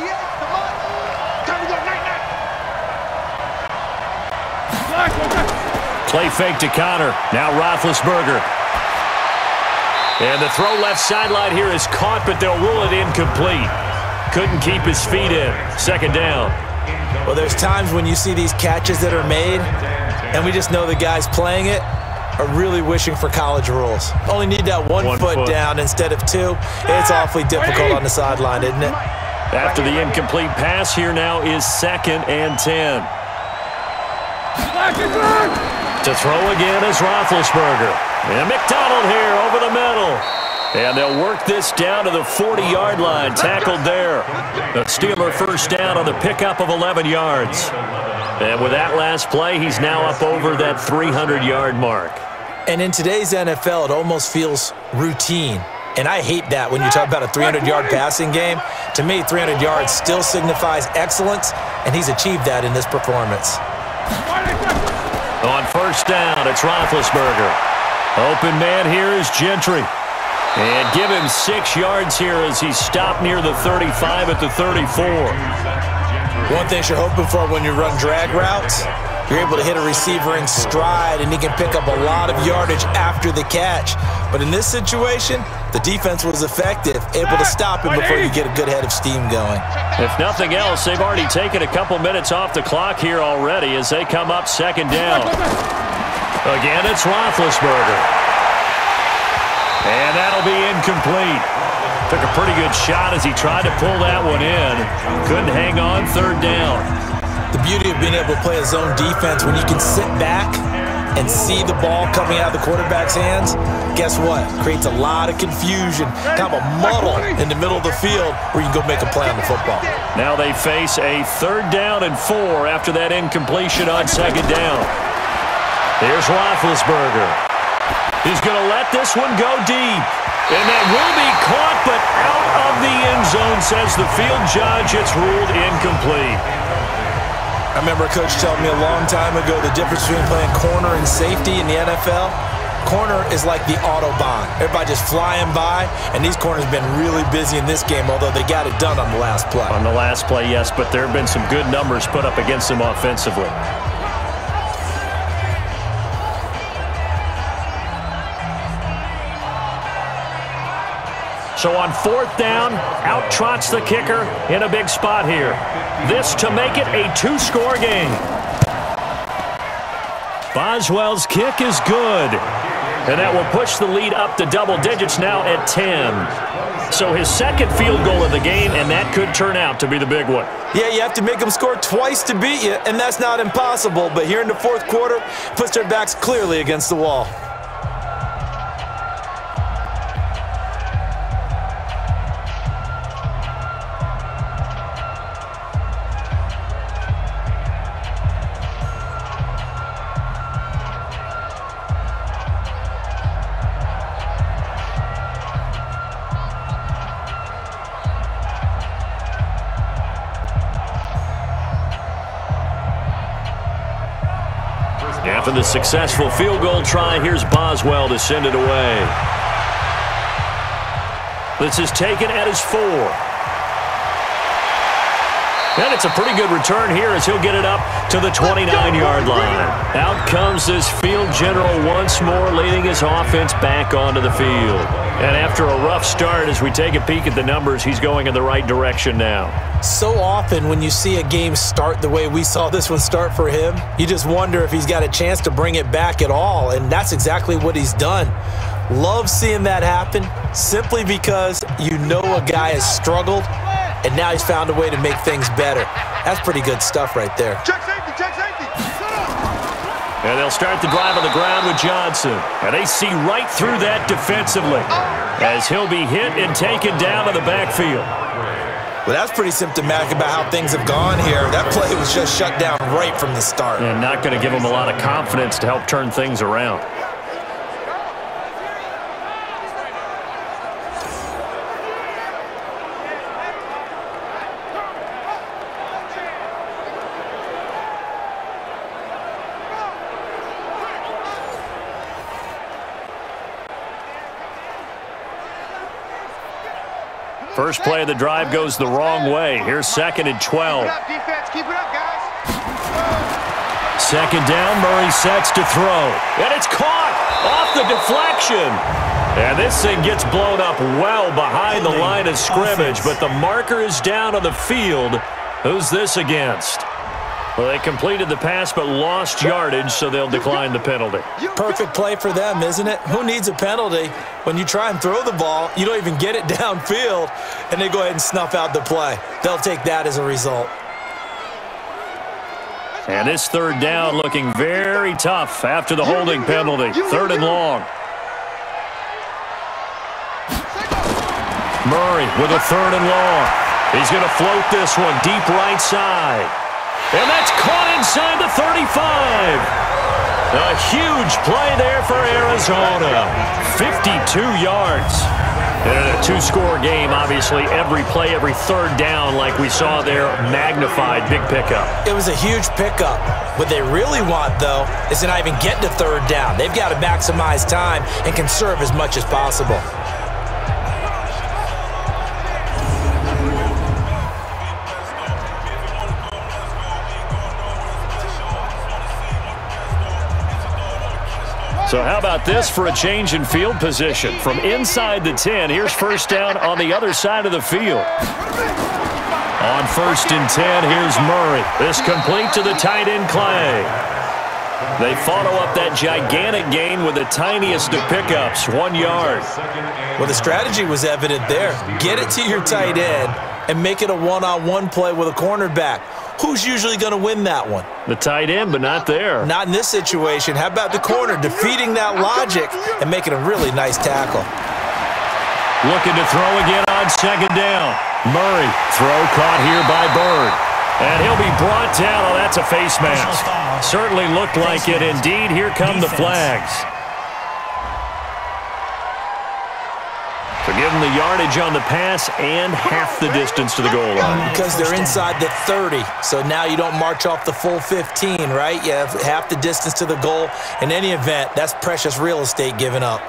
Play fake to Connor. Now Roethlisberger. And the throw left sideline here is caught, but they'll rule it incomplete. Couldn't keep his feet in. 2nd down. Well, there's times when you see these catches that are made, and we just know the guys playing it are really wishing for college rules. Only need that one foot down instead of 2. It's awfully difficult on the sideline, isn't it? After the incomplete pass, here now is 2nd and 10. To To throw again is Roethlisberger. And McDonald here over the middle. And they'll work this down to the 40-yard line. Tackled there. The Steeler first down on the pickup of 11 yards. And with that last play, he's now up over that 300-yard mark. And in today's NFL, it almost feels routine. And I hate that when you talk about a 300-yard passing game. To me, 300 yards still signifies excellence, and he's achieved that in this performance. On first down, it's Roethlisberger. Open man here is Gentry. And give him 6 yards here as he's stopped near the 35 at the 34. One thing you're hoping for when you run drag routes, you're able to hit a receiver in stride, and he can pick up a lot of yardage after the catch. But in this situation, the defense was effective, able to stop him before you get a good head of steam going. If nothing else, they've already taken a couple minutes off the clock here already as they come up second down. Again, it's Roethlisberger. And that'll be incomplete. Took a pretty good shot as he tried to pull that one in. Couldn't hang on, third down. The beauty of being able to play a zone defense when you can sit back and see the ball coming out of the quarterback's hands, guess what? Creates a lot of confusion, kind of a muddle in the middle of the field where you can go make a play on the football. Now they face a third down and 4 after that incompletion on second down. Here's Roethlisberger. He's going to let this one go deep. And that will be caught, but out of the end zone, says the field judge. It's ruled incomplete. I remember a coach telling me a long time ago the difference between playing corner and safety in the NFL. Corner is like the Autobahn. Everybody just flying by, and these corners have been really busy in this game, although they got it done on the last play. On the last play, yes, but there have been some good numbers put up against them offensively. So on fourth down, out trots the kicker in a big spot here. This to make it a 2-score game. Boswell's kick is good. And that will push the lead up to double digits now at 10. So his second field goal of the game, and that could turn out to be the big one. Yeah, you have to make them score twice to beat you, and that's not impossible. But here in the fourth quarter, puts their backs clearly against the wall. After the successful field goal try, here's Boswell to send it away. This is taken at his 4. And it's a pretty good return here as he'll get it up to the 29-yard line. Out comes this field general once more, leading his offense back onto the field. And after a rough start, as we take a peek at the numbers, he's going in the right direction now. So often when you see a game start the way we saw this one start for him, you just wonder if he's got a chance to bring it back at all, and that's exactly what he's done. Love seeing that happen simply because you know a guy has struggled, and now he's found a way to make things better. That's pretty good stuff right there. Check safety, check safety. And they'll start the drive on the ground with Johnson. And they see right through that defensively as he'll be hit and taken down to the backfield. Well, that's pretty symptomatic about how things have gone here. That play was just shut down right from the start. And not going to give him a lot of confidence to help turn things around. First play of the drive goes the wrong way. Here's second and 12. Keep it up, defense. Keep it up, guys. Second down, Murray sets to throw. And it's caught off the deflection. And this thing gets blown up well behind the line of scrimmage, but the marker is down on the field. Who's this against? Well, they completed the pass but lost yardage, so they'll decline the penalty. Perfect play for them, isn't it? Who needs a penalty? When you try and throw the ball, you don't even get it downfield, and they go ahead and snuff out the play. They'll take that as a result. And this third down looking very tough after the holding penalty. Third and long. Murray with a third and long. He's going to float this one deep right side. And that's caught inside the 35. A huge play there for Arizona. 52 yards. And in a two-score game, obviously, every play, every third down, like we saw there, magnified, big pickup. It was a huge pickup. What they really want, though, is to not even get to third down. They've got to maximize time and conserve as much as possible. So how about this for a change in field position? From inside the 10, here's first down on the other side of the field. On first and 10, here's Murray. This complete to the tight end, Clay. They follow up that gigantic gain with the tiniest of pickups, 1 yard. Well, the strategy was evident there. Get it to your tight end and make it a one-on-one play with a cornerback. Who's usually going to win that one? The tight end, but not there. Not in this situation. How about the corner defeating that logic and making a really nice tackle? Looking to throw again on second down. Murray, throw caught here by Bird. And he'll be brought down. Oh, that's a face mask. Certainly looked like it. Indeed, here come the flags. So give them the yardage on the pass and half the distance to the goal line. Because they're inside the 30, so now you don't march off the full 15, right? You have half the distance to the goal. In any event, that's precious real estate given up.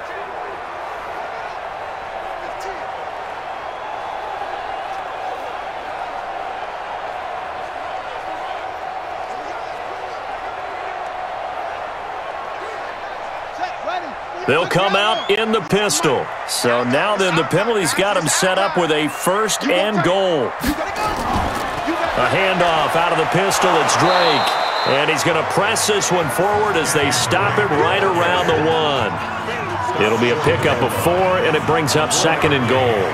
They'll come out in the pistol. So now then the penalty's got him set up with a first and goal. A handoff out of the pistol. It's Drake. And he's going to press this one forward as they stop it right around the 1. It'll be a pickup of 4, and it brings up second and goal.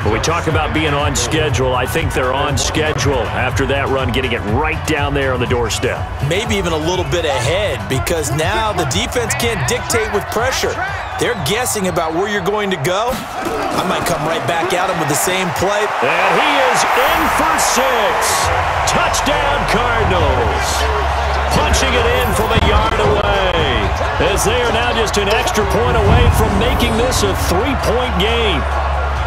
When we talk about being on schedule, I think they're on schedule after that run, getting it right down there on the doorstep. Maybe even a little bit ahead, because now the defense can't dictate with pressure. They're guessing about where you're going to go. I might come right back at him with the same play. And he is in for 6. Touchdown, Cardinals. Punching it in from a yard away, as they are now just an extra point away from making this a 3-point game.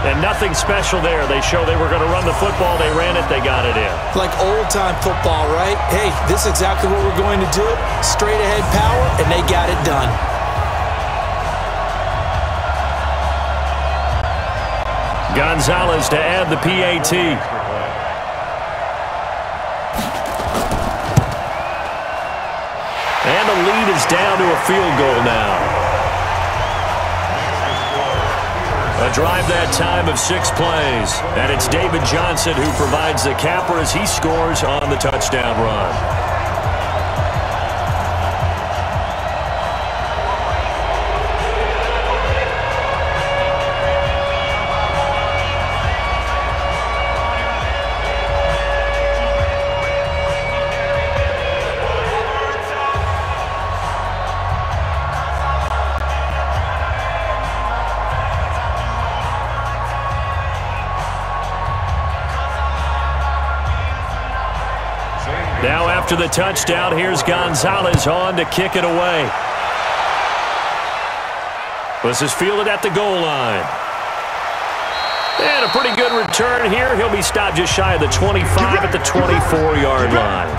And nothing special there. They show they were going to run the football. They ran it. They got it in. Like old-time football, right? Hey, this is exactly what we're going to do. Straight ahead power, and they got it done. Gonzalez to add the PAT. And the lead is down to a field goal now. A drive that time of 6 plays. And it's David Johnson who provides the capper as he scores on the touchdown run. Now after the touchdown, here's Gonzalez on to kick it away. This is fielded at the goal line. And a pretty good return here. He'll be stopped just shy of the 25 at the 24-yard line.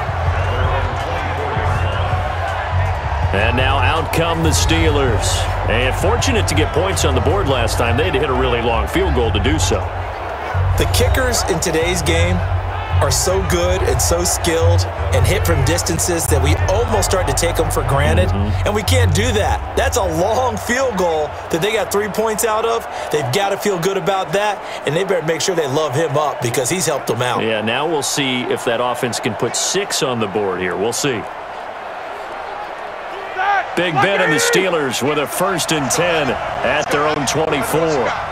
And now out come the Steelers. And fortunate to get points on the board last time. They had to hit a really long field goal to do so. The kickers in today's game are so good and so skilled and hit from distances that we almost start to take them for granted. And we can't do that. That's a long field goal that they got 3 points out of. They've got to feel good about that, and they better make sure they love him up because he's helped them out. Yeah, now we'll see if that offense can put 6 on the board here. We'll see. Big Ben and the Steelers with a 1st and 10 at their own 24.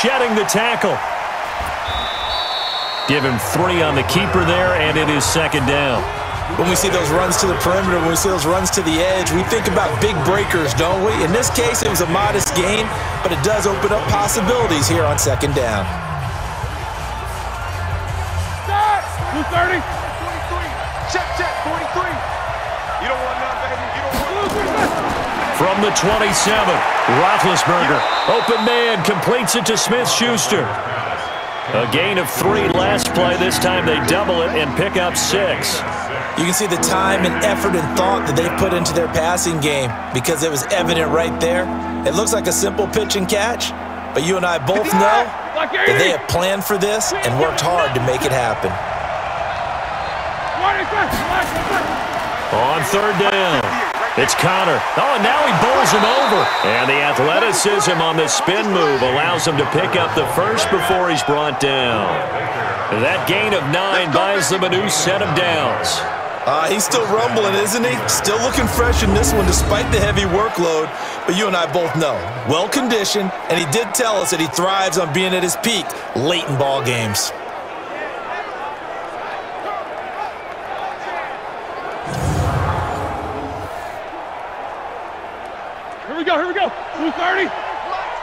shedding the tackle. Give him 3 on the keeper there, and it is second down. When we see those runs to the perimeter, when we see those runs to the edge, we think about big breakers, don't we? In this case, it was a modest gain, but it does open up possibilities here on second down. 230. 23. Check, 43. You don't want none, baby. You don't want none. From the 27, Roethlisberger, open man, completes it to Smith-Schuster. A gain of 3 last play. This time they double it and pick up 6. You can see the time and effort and thought that they put into their passing game because it was evident right there. It looks like a simple pitch and catch, but you and I both know that they have planned for this and worked hard to make it happen. On third down, it's Connor. Oh, now he bowls him over. And the athleticism on the spin move allows him to pick up the first before he's brought down. That gain of 9 buys them a new set of downs. He's still rumbling, isn't he? Still looking fresh in this one despite the heavy workload. But you and I both know, well-conditioned, and he did tell us that he thrives on being at his peak late in ball games. Here we go. 230.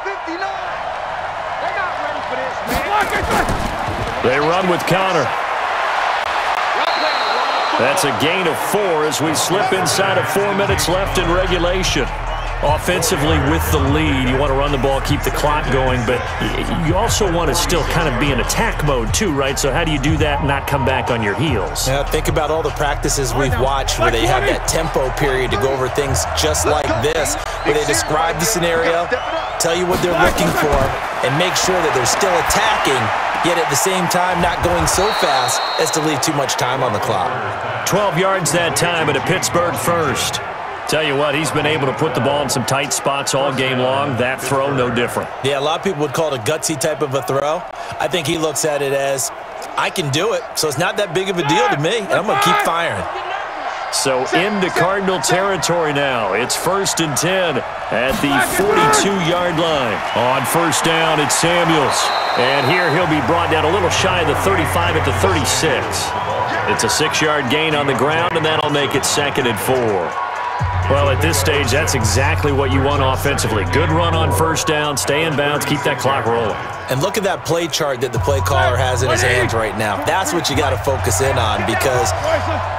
59. They're not ready for this, man. They run with Connor. That's a gain of 4 as we slip inside of 4 minutes left in regulation. Offensively with the lead, you want to run the ball, keep the clock going, but you also want to still kind of be in attack mode too, right? So how do you do that and not come back on your heels? Yeah, think about all the practices we've watched where they have that tempo period to go over things just like this, where they describe the scenario, tell you what they're looking for, and make sure that they're still attacking, yet at the same time not going so fast as to leave too much time on the clock. 12 yards that time at a Pittsburgh first. Tell you what, he's been able to put the ball in some tight spots all game long. That throw, no different. Yeah, a lot of people would call it a gutsy type of a throw. I think he looks at it as, I can do it, so it's not that big of a deal to me, and I'm going to keep firing. So into Cardinal territory now. It's 1st and 10 at the 42-yard line. On first down, it's Samuels. And here he'll be brought down a little shy of the 35 at the 36. It's a 6-yard gain on the ground, and that'll make it 2nd and 4. Well, at this stage, that's exactly what you want offensively. Good run on first down, stay in bounds, keep that clock rolling. And look at that play chart that the play caller has in his hands right now. That's what you got to focus in on because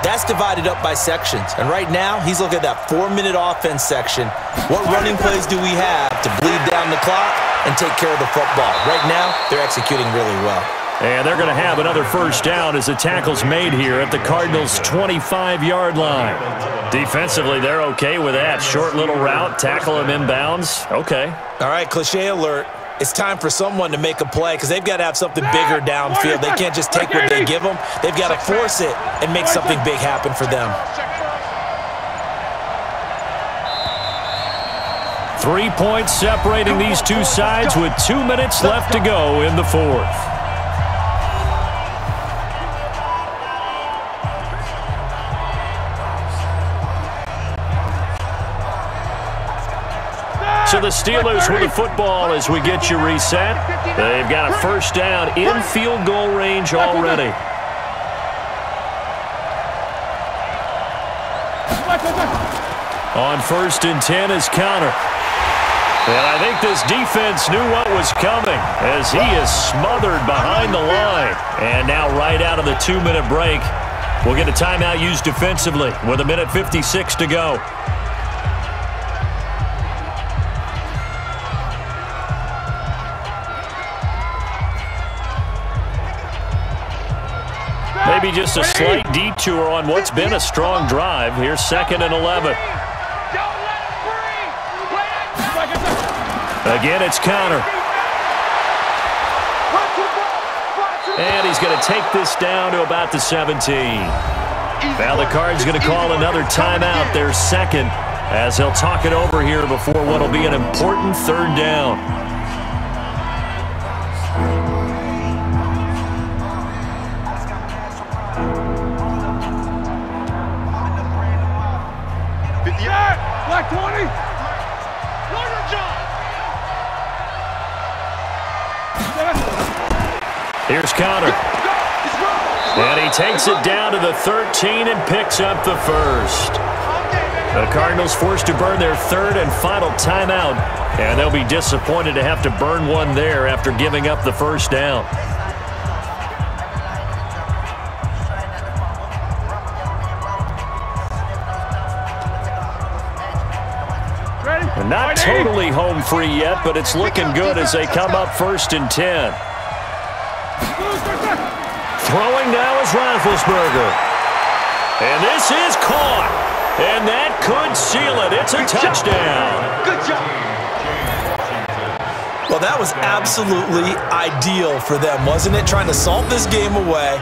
that's divided up by sections. And right now, he's looking at that 4-minute offense section. What running plays do we have to bleed down the clock and take care of the football? Right now, they're executing really well. And they're going to have another first down as the tackle's made here at the Cardinals' 25-yard line. Defensively, they're okay with that. Short little route, tackle him inbounds. Okay. All right, cliche alert. It's time for someone to make a play because they've got to have something bigger downfield. They can't just take what they give them. They've got to force it and make something big happen for them. 3 points separating these two sides with 2 minutes left to go in the 4th. So the Steelers with the football as we get you reset. They've got a first down in field goal range already. On 1st and 10 is Connor. And I think this defense knew what was coming as he is smothered behind the line. And now right out of the 2-minute break, we'll get a timeout used defensively with 1:56 to go. Maybe just a slight detour on what's been a strong drive. Here's 2nd and 11. Again, it's Connor. And he's going to take this down to about the 17. Now the Cards going to call another timeout, their 2nd, as they'll talk it over here before what will be an important 3rd down. Black 20. Here's Connor. And he takes it down to the 13 and picks up the first. The Cardinals forced to burn their third and final timeout, and they'll be disappointed to have to burn one there after giving up the first down. And not totally home free yet, but it's looking good as they come up 1st and 10. Throwing now is Roethlisberger. And this is caught. And that could seal it. It's a touchdown. Good job. Well, that was absolutely ideal for them, wasn't it? Trying to salt this game away.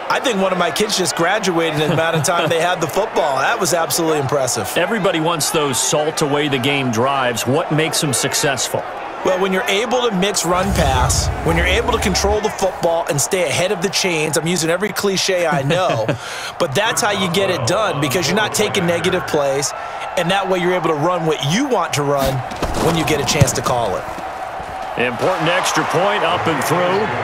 I think one of my kids just graduated in the amount of time they had the football. That was absolutely impressive. Everybody wants those salt away the game drives. What makes them successful? Well, when you're able to mix run-pass, when you're able to control the football and stay ahead of the chains, I'm using every cliche I know, but that's how you get it done because you're not taking negative plays, and that way you're able to run what you want to run when you get a chance to call it. Important extra point up and through,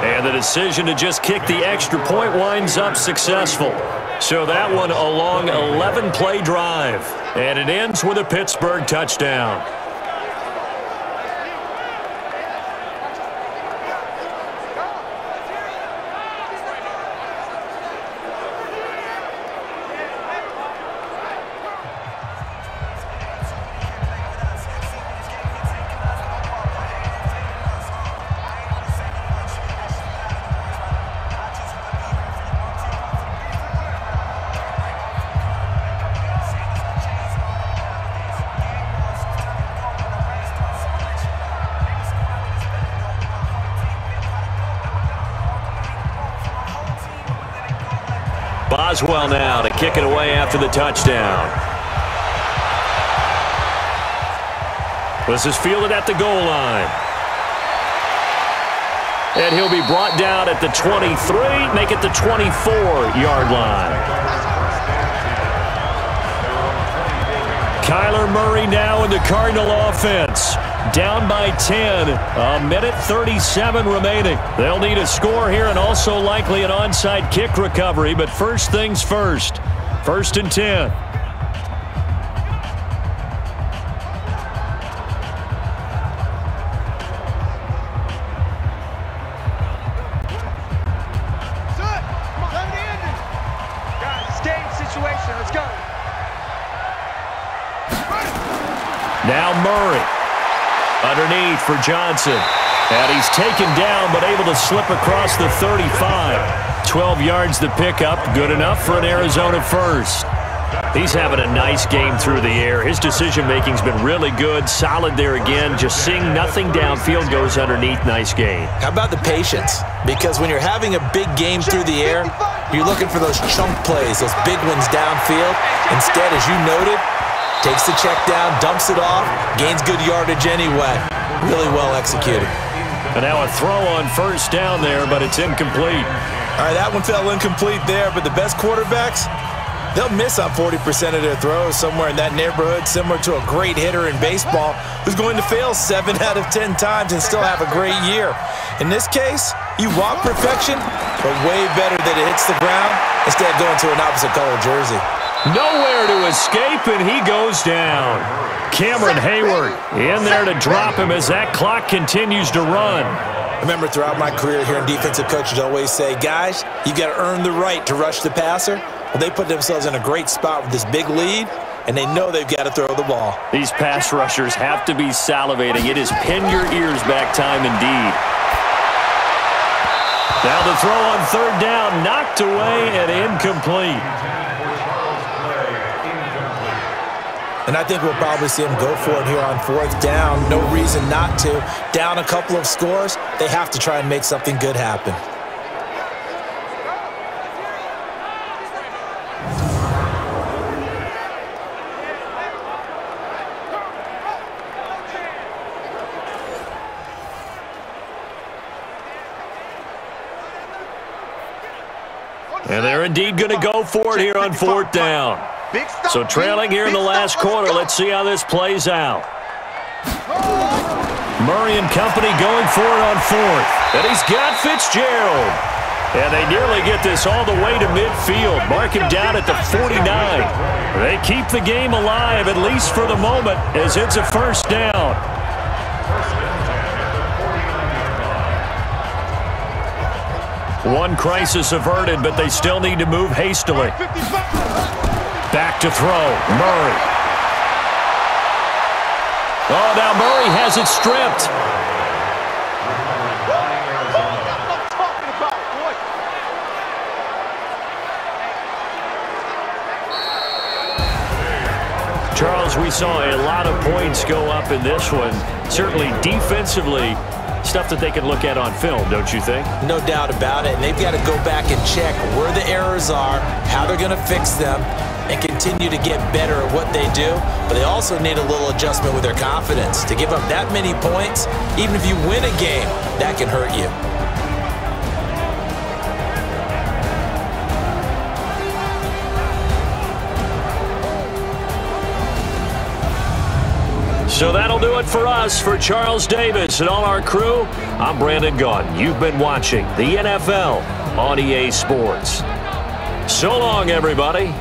and the decision to just kick the extra point winds up successful. So that one a long 11-play drive, and it ends with a Pittsburgh touchdown. Boswell now to kick it away after the touchdown. This is fielded at the goal line. And he'll be brought down at the 23, make it the 24-yard line. Kyler Murray now in the Cardinal offense. Down by 10, a minute 37 remaining. They'll need a score here and also likely an onside kick recovery, but first things first. 1st and 10. Now Murray. Underneath for Johnson. And he's taken down but able to slip across the 35. 12 yards the pickup. Good enough for an Arizona first. He's having a nice game through the air. His decision-making's been really good. Solid there again. Just seeing nothing downfield goes underneath. Nice game. How about the patience? Because when you're having a big game through the air, you're looking for those chunk plays, those big ones downfield. Instead, as you noted, takes the check down, dumps it off, gains good yardage anyway. Really well executed. And now a throw on first down there, but it's incomplete. All right, that one fell incomplete there, but the best quarterbacks, they'll miss on 40% of their throws somewhere in that neighborhood, similar to a great hitter in baseball who's going to fail 7 out of 10 times and still have a great year. In this case, you want perfection, but way better that it hits the ground instead of going to an opposite color jersey. Nowhere to escape, and he goes down. Cameron Hayward in there to drop him as that clock continues to run. I remember throughout my career hearing defensive coaches always say, guys, you got to earn the right to rush the passer. Well, they put themselves in a great spot with this big lead, and they know they've got to throw the ball. These pass rushers have to be salivating. It is pin your ears back time indeed. Now the throw on third down, knocked away and incomplete. And I think we'll probably see him go for it here on fourth down. No reason not to. Down a couple of scores, they have to try and make something good happen. And they're indeed going to go for it here on fourth down. So trailing here in the last quarter, let's see how this plays out. Murray and company going for it on fourth. And he's got Fitzgerald. And they nearly get this all the way to midfield. Mark him down at the 49. They keep the game alive, at least for the moment, as it's a first down. One crisis averted, but they still need to move hastily. Back to throw. Murray. Oh, now Murray has it stripped. Charles, we saw a lot of points go up in this one. Certainly defensively, stuff that they can look at on film, don't you think? No doubt about it. And they've got to go back and check where the errors are, how they're going to fix them, and continue to get better at what they do. But they also need a little adjustment with their confidence. To give up that many points, even if you win a game, that can hurt you. So that'll do it for us. For Charles Davis and all our crew, I'm Brandon Gaudin. You've been watching the NFL on EA Sports. So long, everybody.